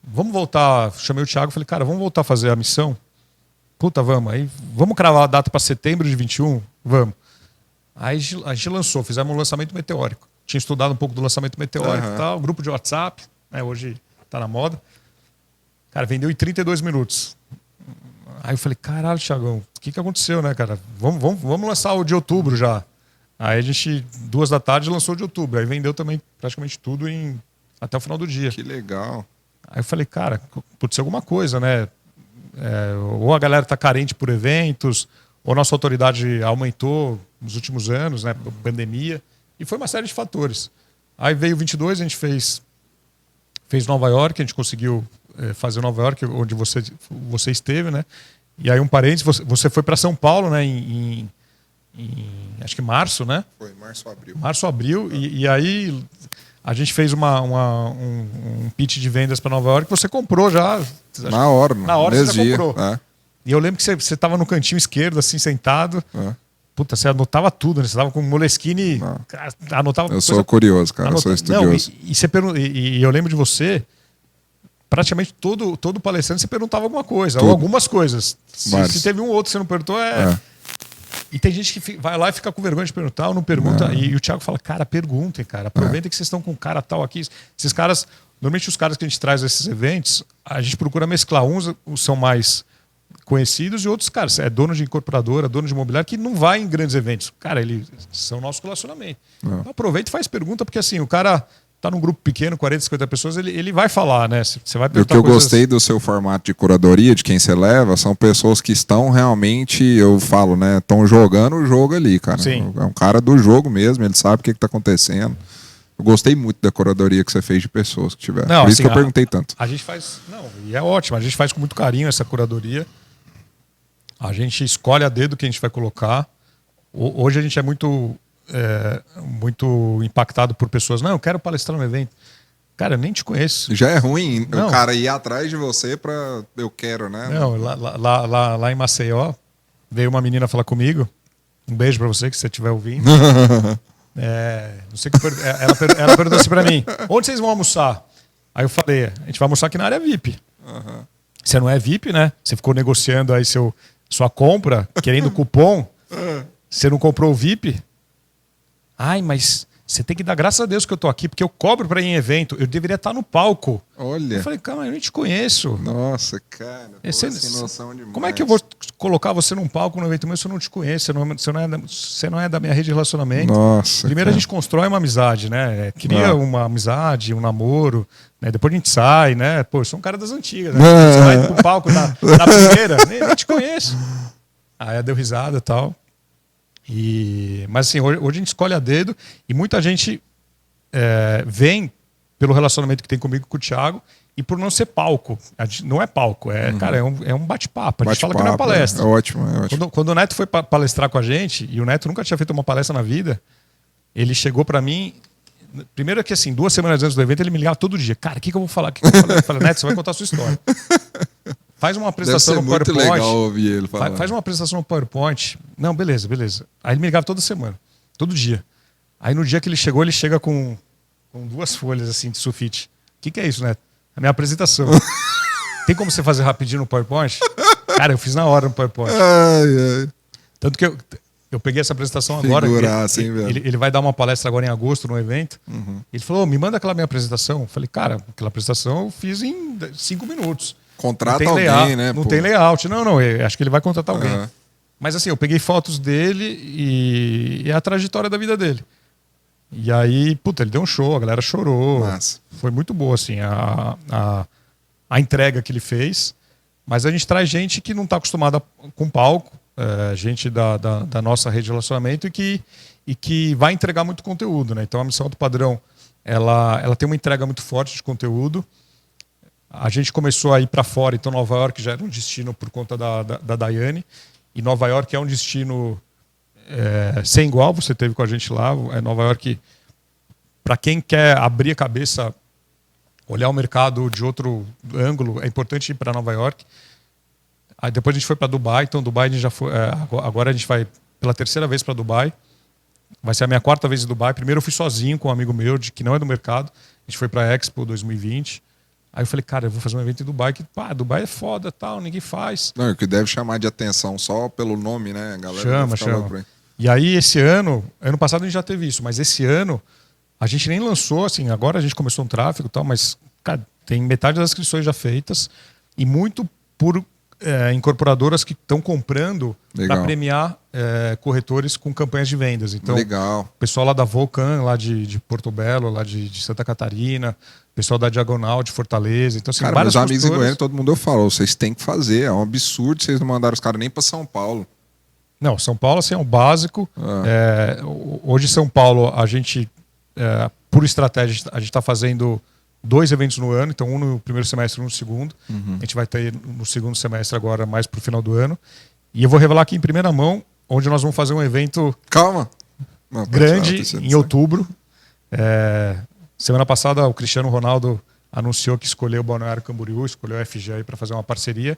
vamos voltar. Chamei o Thiago, falei, cara, vamos voltar a fazer a missão? Vamos. Aí vamos cravar a data para setembro de 21? Vamos. Aí a gente lançou, fizemos um lançamento meteórico. Tinha estudado um pouco do lançamento meteórico e tal, grupo de WhatsApp, né, hoje tá na moda. Cara, vendeu em 32 minutos. Aí eu falei, caralho, Thiagão, o que aconteceu, né, cara? Vamos lançar o de outubro já. Aí a gente, 2 da tarde, lançou o de outubro. Aí vendeu também praticamente tudo até o final do dia. Que legal. Aí eu falei, cara, pode ser alguma coisa, né? Ou a galera tá carente por eventos, ou nossa autoridade aumentou nos últimos anos, né? Pandemia. E foi uma série de fatores. Aí veio o 22, a gente fez Nova York, a gente conseguiu fazer Nova York, onde você esteve, né? E aí um parênteses, você foi para São Paulo, né? Em acho que março, né? Foi, março, abril. Março, abril. E aí a gente fez um pitch de vendas para Nova York que você comprou já. Na hora, mano. Na hora você já comprou. É. E eu lembro que você estava no cantinho esquerdo, assim, sentado. Você anotava tudo, né? Você estava com o Moleskine. Anotava. Eu sou curioso, cara. Eu sou estudioso. E eu lembro de você. Praticamente todo palestrante você perguntava alguma coisa, ou algumas coisas. Se teve um ou outro que você não perguntou, E tem gente que vai lá e fica com vergonha de perguntar ou não pergunta. E o Thiago fala, cara, perguntem, cara. Aproveitem que vocês estão com um cara tal aqui. Esses caras, normalmente os caras que a gente traz a esses eventos, a gente procura mesclar. Uns são mais conhecidos e outros, cara, é dono de incorporadora, dono de imobiliário, que não vai em grandes eventos. Cara, eles são nosso relacionamento. Então, aproveita e faz pergunta, porque assim, o cara tá num grupo pequeno, 40, 50 pessoas, ele vai falar, né? Você vai perguntar. O que eu gostei do seu formato de curadoria, de quem você leva, são pessoas que estão realmente, eu falo, né? Estão jogando o jogo ali, cara. Sim. É um cara do jogo mesmo, ele sabe o que está acontecendo. Eu gostei muito da curadoria que você fez de pessoas que tiveram. Não, por isso assim, que eu perguntei tanto. A gente faz. Não, e é ótimo, a gente faz com muito carinho essa curadoria. A gente escolhe a dedo que a gente vai colocar. Hoje a gente é muito impactado por pessoas. Não, eu quero palestrar no evento. Cara, eu nem te conheço. Já é ruim Não. o cara ir atrás de você pra eu quero, né? Não, lá em Maceió, veio uma menina falar comigo. Um beijo pra você, que você estiver ouvindo. Não sei o que ela perguntou assim pra mim: onde vocês vão almoçar? Aí eu falei: a gente vai almoçar aqui na área VIP. Você não é VIP, né? Você ficou negociando aí sua compra, querendo cupom. Você não comprou o VIP? Ai, mas você tem que dar graças a Deus que eu tô aqui, porque eu cobro pra ir em evento. Eu deveria estar no palco. Olha. Eu falei, calma, eu nem te conheço. Nossa, cara. Sem noção demais. Como é que eu vou colocar você num palco no evento meu se eu não te conheço? Você não é da minha rede de relacionamento. Nossa. Primeiro a gente constrói uma amizade, né? Cria uma amizade, um namoro. Né? Depois a gente sai, né? Pô, eu sou um cara das antigas, né? Você vai pro palco na primeira, nem te conheço. Aí ela deu risada e tal. Mas assim, hoje a gente escolhe a dedo e muita gente vem pelo relacionamento que tem comigo com o Thiago e por não ser palco. Não é palco, cara, é um bate-papo. A gente fala que não é palestra. É ótimo, é ótimo. Quando o Neto foi palestrar com a gente, e o Neto nunca tinha feito uma palestra na vida, ele chegou para mim. Primeiro é que assim, 2 semanas antes do evento, ele me ligava todo dia. Cara, o que eu vou falar? Eu falei, Neto, você vai contar a sua história. Faz uma apresentação no PowerPoint. Muito legal ouvir ele falar. Faz uma apresentação no PowerPoint. Não, beleza. Aí ele me ligava toda semana, todo dia. Aí no dia que ele chega com 2 folhas assim de sulfite. O que é isso, Neto? A minha apresentação. Tem como você fazer rapidinho no PowerPoint? Cara, eu fiz na hora no PowerPoint. Ai. Tanto que eu peguei essa apresentação agora. Ele vai dar uma palestra agora em agosto no evento. Ele falou, me manda aquela minha apresentação. Eu falei, cara, aquela apresentação eu fiz em 5 minutos. Contrata alguém, né? Não tem layout. Não, acho que ele vai contratar alguém. Mas assim, eu peguei fotos dele e a trajetória da vida dele. E aí, puta, ele deu um show, a galera chorou. Massa. Foi muito boa, assim, a entrega que ele fez. Mas a gente traz gente que não está acostumada com palco, gente da nossa rede de relacionamento e que vai entregar muito conteúdo, né? Então a Missão Alto Padrão, ela tem uma entrega muito forte de conteúdo. A gente começou a ir para fora, então Nova York já era um destino por conta da Daiane. E Nova York é um destino sem igual, você teve com a gente lá. Nova York, para quem quer abrir a cabeça, olhar o mercado de outro ângulo, é importante ir para Nova York. Aí depois a gente foi para Dubai, então Dubai a gente já foi. Agora a gente vai pela 3ª vez para Dubai. Vai ser a minha 4ª vez em Dubai. Primeiro eu fui sozinho com um amigo meu, que não é do mercado. A gente foi para a Expo 2020. Aí eu falei, cara, eu vou fazer um evento em Dubai, que Dubai é foda, tal, ninguém faz. Não, que deve chamar de atenção só pelo nome, né, galera? Chama. E aí esse ano passado a gente já teve isso, mas esse ano a gente nem lançou, assim, agora a gente começou um tráfego e tal, mas, cara, tem metade das inscrições já feitas e muito por incorporadoras que estão comprando para premiar corretores com campanhas de vendas. Então, o pessoal lá da Volcan, lá de Porto Belo, lá de Santa Catarina, pessoal da Diagonal de Fortaleza. Então, assim, cara, meus amigos em Goiânia, todo mundo eu falo, vocês têm que fazer. É um absurdo vocês não mandaram os caras nem para São Paulo. Não, São Paulo assim, é o básico. Hoje, São Paulo, a gente, por estratégia, a gente está fazendo 2 eventos no ano, então um no primeiro semestre e um no segundo. A gente vai ter no segundo semestre agora, mais para o final do ano. E eu vou revelar aqui em primeira mão, onde nós vamos fazer um evento grande em outubro. Semana passada o Cristiano Ronaldo anunciou que escolheu o Balneário Camboriú, escolheu a FG para fazer uma parceria.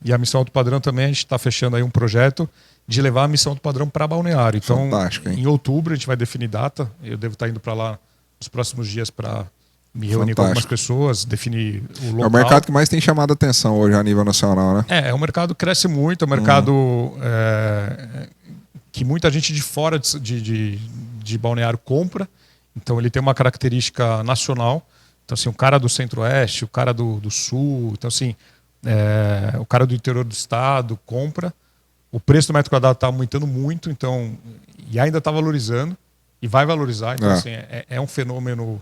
E a Missão Alto Padrão também, a gente está fechando aí um projeto de levar a Missão Alto Padrão para Balneário. Então, em outubro a gente vai definir data. Eu devo estar indo para lá nos próximos dias para me reunir com algumas pessoas, definir o local. É o mercado que mais tem chamado a atenção hoje a nível nacional, né? O mercado cresce muito, o mercado que muita gente de fora de Balneário compra. Então ele tem uma característica nacional. Então assim, o cara do Centro-Oeste, o cara do Sul, então assim, o cara do interior do estado compra. O preço do metro quadrado está aumentando muito, então, e ainda está valorizando e vai valorizar. Então assim, é um fenômeno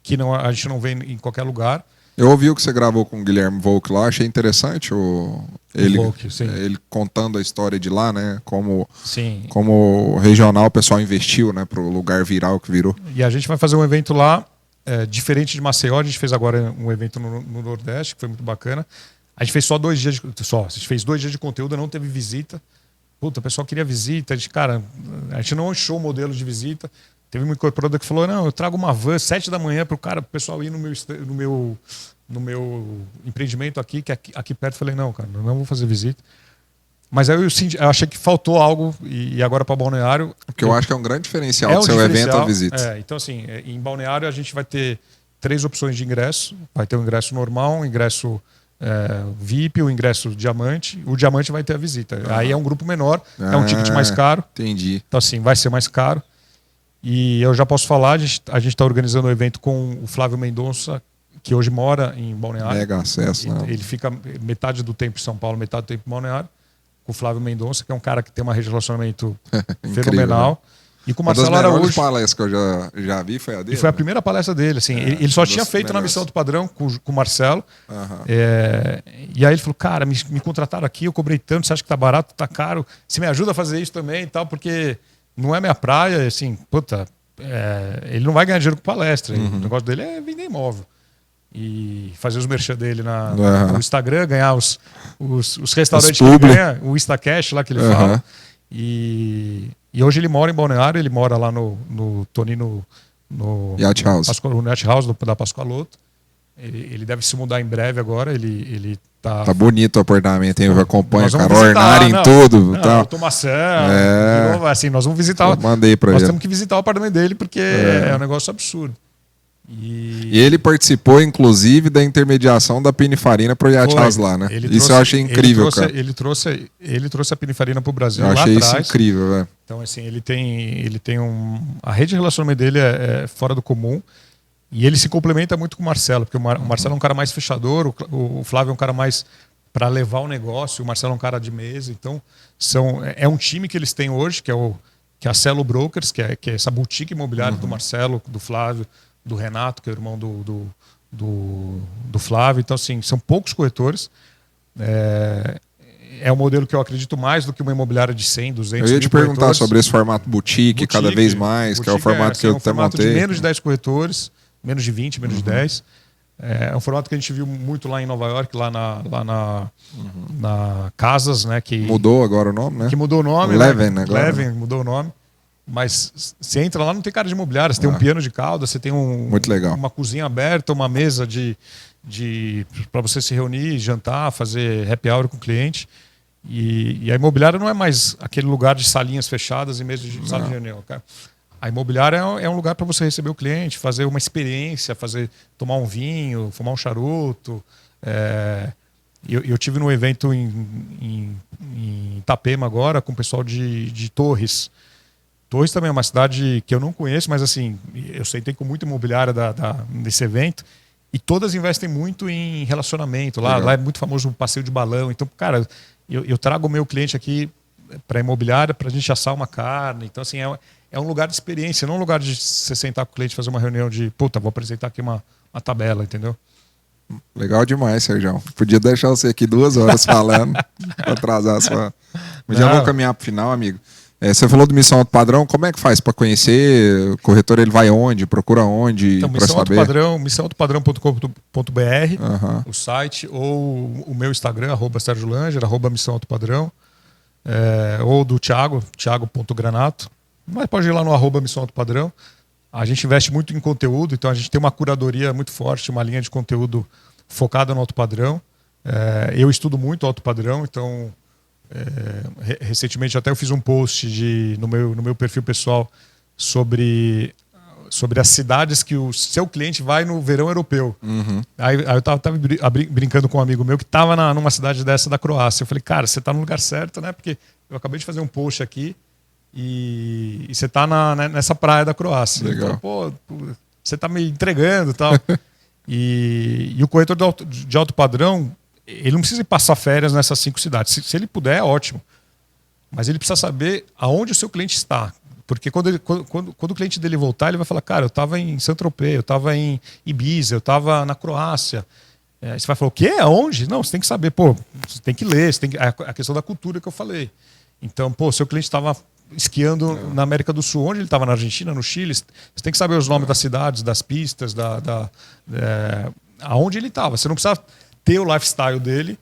que a gente não vê em qualquer lugar. Eu ouvi o que você gravou com o Guilherme Volk lá, achei interessante ele contando a história de lá, né? Como regional o pessoal investiu, né, para o lugar virar o que virou. E a gente vai fazer um evento lá, diferente de Maceió. A gente fez agora um evento no Nordeste, que foi muito bacana. A gente fez só 2 dias a gente fez 2 dias de conteúdo, não teve visita. Puta, o pessoal queria visita. A gente não achou o modelo de visita. Teve uma incorporadora que falou: não, eu trago uma van 7 da manhã para o pessoal ir no meu empreendimento aqui, que aqui perto. Eu falei: não, cara, não vou fazer visita. Mas aí eu achei que faltou algo, e agora para Balneário. Porque eu acho que é um grande diferencial do seu evento a visita. Então, assim, em Balneário a gente vai ter 3 opções de ingresso. Vai ter um ingresso normal, um ingresso VIP, o ingresso diamante. O diamante vai ter a visita. Aí é um grupo menor, é um ticket mais caro. Entendi. Então, assim, vai ser mais caro. E eu já posso falar, a gente está organizando um evento com o Flávio Mendonça, que hoje mora em Balneário. Mega acesso, né? Ele fica metade do tempo em São Paulo, metade do tempo em Balneário. Com o Flávio Mendonça, que é um cara que tem um relacionamento fenomenal. Né? E com o Marcelo Araújo. Uma das melhores palestras que eu já vi foi a dele. E foi a primeira palestra dele. Assim, ele só tinha feito na Missão do Padrão com o Marcelo. E aí ele falou: cara, me contrataram aqui, eu cobrei tanto, você acha que tá barato, tá caro? Você me ajuda a fazer isso também e tal, porque não é minha praia. Assim, puta, ele não vai ganhar dinheiro com palestra. O negócio dele é vender imóvel. E fazer os merchan dele no Instagram, ganhar os restaurantes que ele ganha, o Instacash lá que ele fala. E hoje ele mora em Balneário, ele mora lá no Tonino, no Yacht House, no Yacht House da Pascoaloto. Ele deve se mudar em breve agora. Ele tá bonito o apartamento, hein? Eu acompanho, cara, ornário em tudo. Automação. Assim, nós vamos visitar. Eu mandei pra nós ele. Temos que visitar o apartamento dele porque é um negócio absurdo. E ele participou, inclusive, da intermediação da Pininfarina para o Yacht House lá, né? Isso eu achei incrível, cara. Ele trouxe a Pininfarina para o Brasil. Eu achei isso incrível, velho. Então, assim, ele tem a rede de relacionamento dele é fora do comum. E ele se complementa muito com o Marcelo, porque o Marcelo é um cara mais fechador, o Flávio é um cara mais para levar o negócio, o Marcelo é um cara de mesa. Então, é um time que eles têm hoje, que é a Celo Brokers, que é essa boutique imobiliária do Marcelo, do Flávio, do Renato, que é o irmão do Flávio. Então, assim, são poucos corretores. É um modelo que eu acredito mais do que uma imobiliária de 100, 200 Eu ia te perguntar corretores. sobre esse formato boutique cada vez mais, que é o formato que eu até montei. De menos de 10 corretores, menos de 20, menos de 10. É um formato que a gente viu muito lá em Nova York, lá na Casas, né? Que mudou agora o nome, né? Que mudou o nome. Leven, né? Leven, mudou o nome. Mas você entra lá, não tem cara de imobiliária, você tem um piano de cauda, você tem muito legal. Uma cozinha aberta, uma mesa para você se reunir, jantar, fazer happy hour com o cliente. E a imobiliária não é mais aquele lugar de salinhas fechadas e mesmo de sala de reunião. Cara. A imobiliária é um lugar para você receber o cliente, fazer uma experiência, tomar um vinho, fumar um charuto. Eu tive num evento em Itapema agora com o pessoal de Torres. Torres também é uma cidade que eu não conheço, mas assim, eu sentei com muita imobiliária desse evento e todas investem muito em relacionamento. Lá é muito famoso o passeio de balão. Então, cara, eu trago o meu cliente aqui para a imobiliária para a gente assar uma carne. Então, assim, é um lugar de experiência, não um lugar de você sentar com o cliente e fazer uma reunião de, puta, vou apresentar aqui uma tabela, entendeu? Legal demais, Sérgio. Podia deixar você aqui 2 horas falando para atrasar a sua... Mas já vou caminhar para o final, amigo. Você falou do Missão Alto Padrão, como é que faz para conhecer? O corretor ele vai onde? Procura onde? Então, para saber? missãoaltopadrão.com.br, o site, ou o meu Instagram, @SérgioLanger, @missãoaltopadrão, ou do Thiago.granato. Mas pode ir lá no @Missão Alto Padrão. A gente investe muito em conteúdo, então a gente tem uma curadoria muito forte, uma linha de conteúdo focada no alto padrão. Eu estudo muito alto padrão, então... recentemente até eu fiz um post no meu perfil pessoal sobre sobre as cidades que o seu cliente vai no verão europeu. Aí eu tava brincando com um amigo meu que estava numa cidade dessa da Croácia. Eu falei, cara, você está no lugar certo, né? Porque eu acabei de fazer um post aqui e você está nessa praia da Croácia. Legal. Então, pô, você está me entregando e tal. E o corretor de alto padrão, ele não precisa passar férias nessas 5 cidades. Se ele puder, é ótimo. Mas ele precisa saber aonde o seu cliente está. Porque quando o cliente dele voltar, ele vai falar, cara, eu estava em Saint-Tropez, eu estava em Ibiza, eu estava na Croácia. Você vai falar, o quê? Aonde? Não, você tem que saber. Pô, você tem que ler. A questão da cultura que eu falei. Então, pô, seu cliente estava esquiando na América do Sul. Onde ele estava? Na Argentina, no Chile? Você tem que saber os nomes das cidades, das pistas, aonde ele estava. Você não precisa ter o lifestyle dele,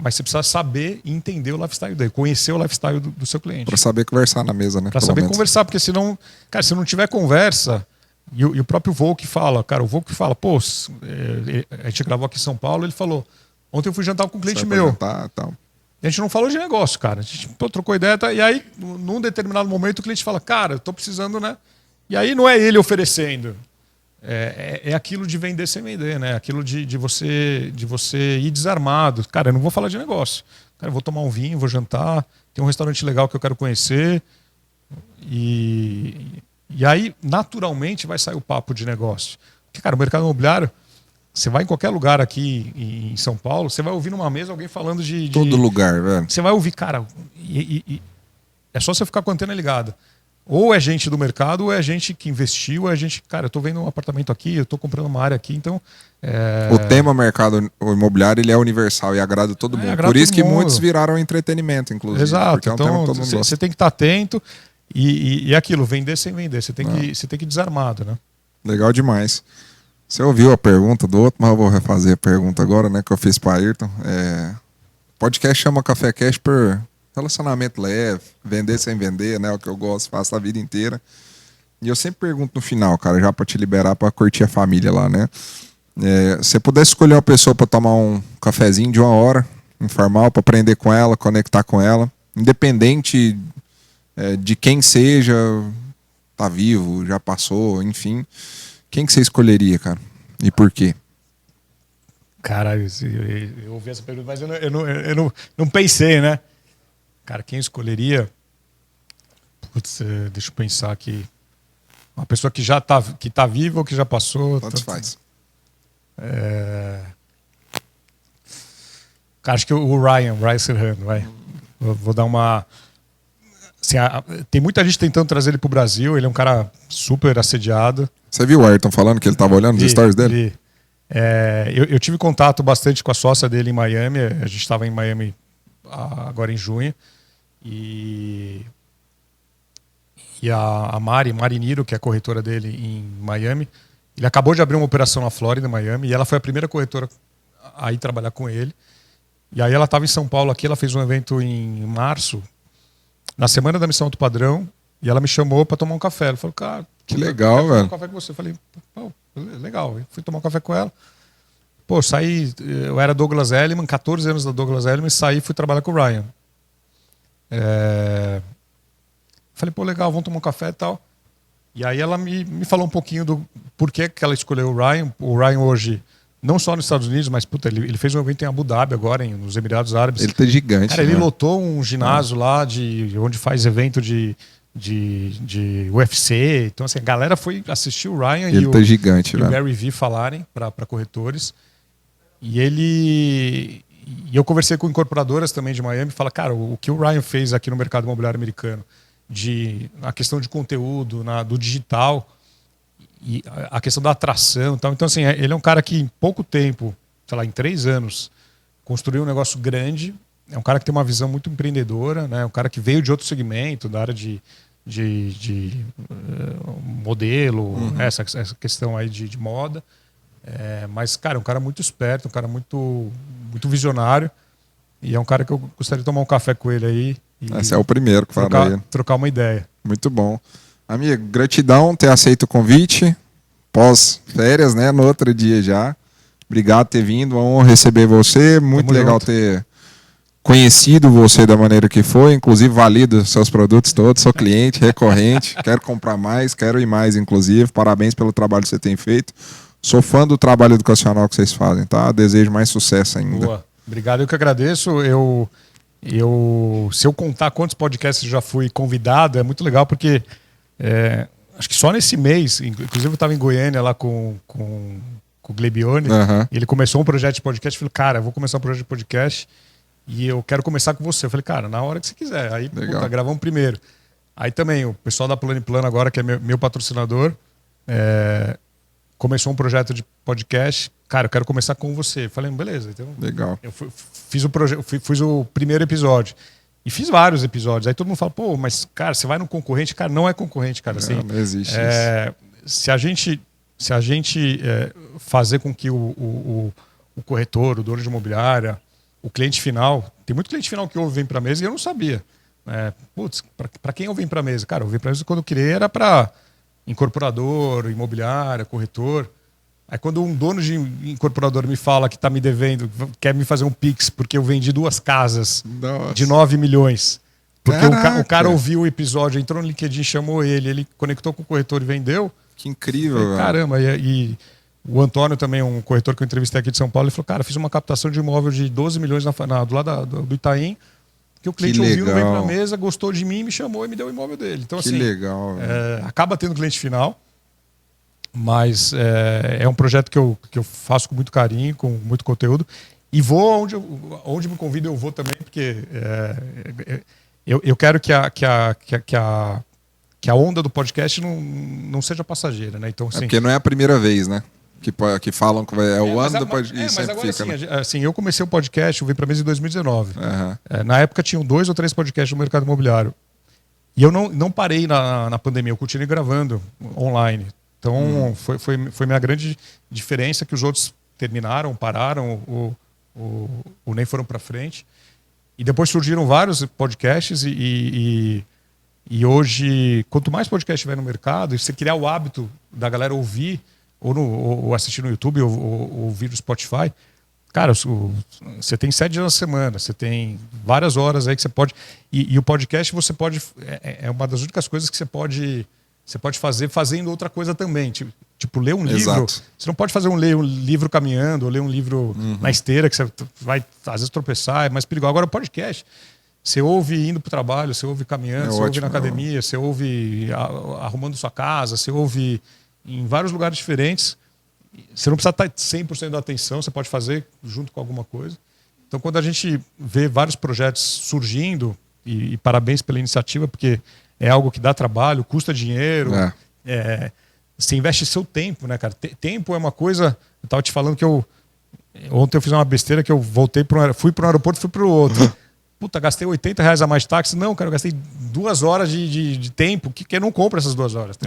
mas você precisa saber e entender o lifestyle dele, conhecer o lifestyle do seu cliente. Para saber conversar na mesa, né? Para saber conversar, porque senão, cara, se não tiver conversa, e o próprio Volk fala, cara, o Volk fala, pô, a gente gravou aqui em São Paulo, ele falou, ontem eu fui jantar com um cliente meu. Tal. A gente não falou de negócio, cara. A gente trocou ideia, e aí, num determinado momento, o cliente fala, cara, eu tô precisando, né? E aí não é ele oferecendo. É aquilo de vender sem vender, né? Aquilo de você ir desarmado. Cara, eu não vou falar de negócio. Cara, eu vou tomar um vinho, vou jantar, tem um restaurante legal que eu quero conhecer. E aí, naturalmente, vai sair o papo de negócio. Porque, cara, o mercado imobiliário, você vai em qualquer lugar aqui em São Paulo, você vai ouvir numa mesa alguém falando de... Todo lugar, velho. Você vai ouvir, cara, é só você ficar com a antena ligada. Ou é gente do mercado, ou é gente que investiu, ou é gente... Cara, eu tô vendo um apartamento aqui, eu tô comprando uma área aqui, então... O tema mercado imobiliário, ele é universal e agrada todo mundo. Agrada Por isso que mundo. muitos viraram entretenimento, inclusive. Exato. Porque é um tema que Então, todo mundo gosta. você tem que estar atento e aquilo, vender sem vender. Você tem que ir desarmado, né? Legal demais. Você ouviu a pergunta do outro, mas eu vou refazer a pergunta agora, né? Que eu fiz para Ayrton. Podcast chama Café Cash por relacionamento leve, vender sem vender, né? O que eu gosto, faço a vida inteira. E eu sempre pergunto no final, cara, já para te liberar para curtir a família lá, né? Se você pudesse escolher uma pessoa para tomar um cafezinho de 1 hora, informal, para aprender com ela, conectar com ela, independente de quem seja, tá vivo, já passou, enfim, quem que você escolheria, cara? E por quê? Cara, eu ouvi essa pergunta, mas eu não pensei, né? Cara, quem escolheria? Putz, deixa eu pensar aqui. Uma pessoa que já tá viva ou que já passou. Tanto faz. Cara, acho que o Ryan Serrano, vai. Vou dar uma... Assim, tem muita gente tentando trazer ele pro Brasil, ele é um cara super assediado. Você viu o Ayrton falando que ele tava olhando os stories dele? Eu tive contato bastante com a sócia dele em Miami, a gente estava em Miami agora em junho. E a Mari Niro, que é a corretora dele em Miami, ele acabou de abrir uma operação na Flórida, em Miami, e ela foi a primeira corretora a ir trabalhar com ele. E aí ela estava em São Paulo aqui, ela fez um evento em março, na Semana da Missão Alto Padrão, e ela me chamou para tomar um café. Ela falou, cara, que legal, velho. Tomar um café com você. Eu falei, pô, legal. Eu fui tomar um café com ela. Pô, saí, eu era Douglas Elliman, 14 anos da Douglas Elliman, e saí e fui trabalhar com o Ryan. Falei, pô, legal, vamos tomar um café e tal. E aí ela me falou um pouquinho do porquê que ela escolheu o Ryan. O Ryan hoje, não só nos Estados Unidos, mas puta, ele fez um evento em Abu Dhabi agora, nos Emirados Árabes. Ele tá gigante. Cara, né? ele lotou um ginásio lá onde faz evento de UFC. Então, assim, a galera foi assistir o Ryan ele tá gigante, e o Gary Vee falarem para corretores. E eu conversei com incorporadoras também de Miami e fala, cara, o que o Ryan fez aqui no mercado imobiliário americano, a questão de conteúdo, do digital, e a questão da atração e tal. Então, assim, ele é um cara que em pouco tempo, sei lá, em 3 anos, construiu um negócio grande. É um cara que tem uma visão muito empreendedora, né? Um cara que veio de outro segmento, da área de modelo, essa questão aí de moda. Mas, cara, é um cara muito esperto, um cara muito, muito visionário. E é um cara que eu gostaria de tomar um café com ele aí. Esse é o primeiro que fala aí. Trocar uma ideia. Muito bom. Amigo, gratidão ter aceito o convite. Pós-férias, né? No outro dia já. Obrigado por ter vindo. Uma honra receber você. Muito legal ter conhecido você da maneira que foi, inclusive valido seus produtos todos, sou cliente recorrente, quero comprar mais, quero ir mais, inclusive. Parabéns pelo trabalho que você tem feito. Sou fã do trabalho educacional que vocês fazem, tá? Desejo mais sucesso ainda. Boa. Obrigado, eu que agradeço. Se eu contar quantos podcasts eu já fui convidado, é muito legal, porque acho que só nesse mês, inclusive eu estava em Goiânia lá com o Glebione, e ele começou um projeto de podcast. Eu falei, cara, eu vou começar um projeto de podcast e eu quero começar com você. Eu falei, cara, na hora que você quiser. Aí gravamos primeiro. Aí também o pessoal da Plano e Plano agora, que é meu patrocinador, começou um projeto de podcast. Cara, eu quero começar com você. Eu falei, beleza. Então, legal. Eu fiz o primeiro episódio. E fiz vários episódios. Aí todo mundo fala, pô, mas, cara, você vai no concorrente? Cara, não é concorrente, cara. Assim, não existe isso. Se a gente fazer com que o corretor, o dono de imobiliária, o cliente final... Tem muito cliente final que vem para a mesa e eu não sabia. Putz, para quem eu vim para a mesa? Cara, eu vim para a mesa quando eu criei era para incorporador, imobiliária, corretor. Aí quando um dono de incorporador me fala que está me devendo, quer me fazer um Pix porque eu vendi 2 casas de 9 milhões. Porque o cara ouviu o episódio, entrou no LinkedIn, chamou ele conectou com o corretor e vendeu. Que incrível, falei, caramba, e o Antônio também, um corretor que eu entrevistei aqui de São Paulo, ele falou, cara, fiz uma captação de imóvel de 12 milhões do lado do Itaim, que o cliente ouviu, não veio para a mesa, gostou de mim, me chamou e me deu o imóvel dele. Então, que assim, legal, acaba tendo cliente final, mas é um projeto que eu faço com muito carinho, com muito conteúdo, e vou onde me convida eu vou também, porque eu quero que a onda do podcast não seja passageira, né? Então, assim, porque não é a primeira vez, né? Que falam que é o ano do podcast. Mas agora fica, assim, eu comecei o podcast, eu vim para a mesa em 2019. Na época tinham 2 ou 3 podcasts no mercado imobiliário. E eu não parei na pandemia, eu continuei gravando online. Então foi minha grande diferença, que os outros terminaram, pararam, ou nem foram para frente. E depois surgiram vários podcasts e hoje, quanto mais podcast tiver no mercado, e você criar o hábito da galera ouvir, ou assistir no YouTube, ou ouvir no Spotify, cara, você tem 7 dias na semana, você tem várias horas aí que você pode... E o podcast você pode... É uma das únicas coisas que você pode fazer fazendo outra coisa também. Tipo, ler um livro. Exato. Você não pode ler um livro caminhando, ou ler um livro na esteira, que você vai, às vezes, tropeçar, é mais perigoso. Agora, o podcast, você ouve indo para o trabalho, você ouve caminhando, você ouve na academia, você ouve arrumando sua casa, você ouve em vários lugares diferentes. Você não precisa estar 100% da atenção, você pode fazer junto com alguma coisa. Então, quando a gente vê vários projetos surgindo, e parabéns pela iniciativa, porque é algo que dá trabalho, custa dinheiro, você investe seu tempo, né, cara? Tempo é uma coisa... Eu estava te falando que ontem eu fiz uma besteira que eu fui para um aeroporto e fui para o outro. Puta, gastei R$80 a mais de táxi. Não, cara, eu gastei 2 horas de tempo, que eu não compro essas 2 horas.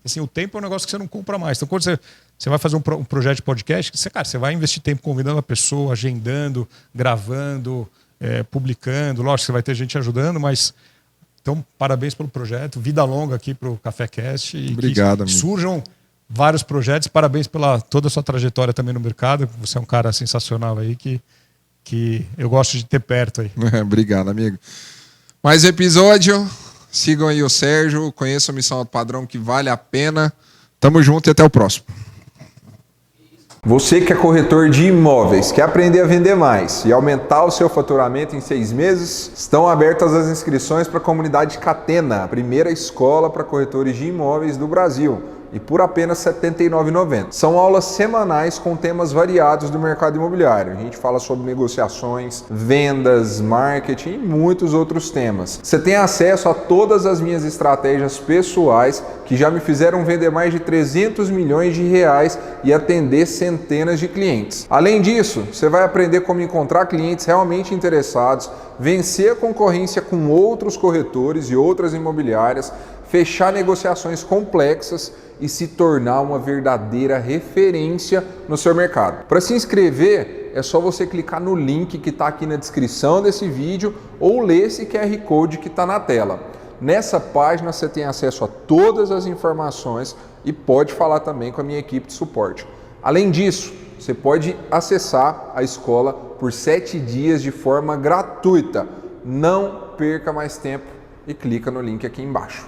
Assim, o tempo é um negócio que você não compra mais. Então, quando você vai fazer um projeto de podcast, você vai investir tempo convidando a pessoa, agendando, gravando, publicando. Lógico que você vai ter gente ajudando, mas... Então, parabéns pelo projeto. Vida longa aqui para o Café Cast. E obrigado, que surjam vários projetos. Parabéns pela toda a sua trajetória também no mercado. Você é um cara sensacional aí que eu gosto de ter perto aí. Obrigado, amigo. Mais episódio. Sigam aí o Sérgio. Conheçam a Missão Alto Padrão, que vale a pena. Tamo junto e até o próximo. Você que é corretor de imóveis, quer aprender a vender mais e aumentar o seu faturamento em 6 meses? Estão abertas as inscrições para a comunidade Catena, a primeira escola para corretores de imóveis do Brasil, e por apenas R$ 79,90. São aulas semanais com temas variados do mercado imobiliário. A gente fala sobre negociações, vendas, marketing e muitos outros temas. Você tem acesso a todas as minhas estratégias pessoais que já me fizeram vender mais de 300 milhões de reais e atender centenas de clientes. Além disso, você vai aprender como encontrar clientes realmente interessados, vencer a concorrência com outros corretores e outras imobiliárias, fechar negociações complexas e se tornar uma verdadeira referência no seu mercado. Para se inscrever, é só você clicar no link que está aqui na descrição desse vídeo ou ler esse QR Code que está na tela. Nessa página você tem acesso a todas as informações e pode falar também com a minha equipe de suporte. Além disso, você pode acessar a escola por 7 dias de forma gratuita. Não perca mais tempo e clica no link aqui embaixo.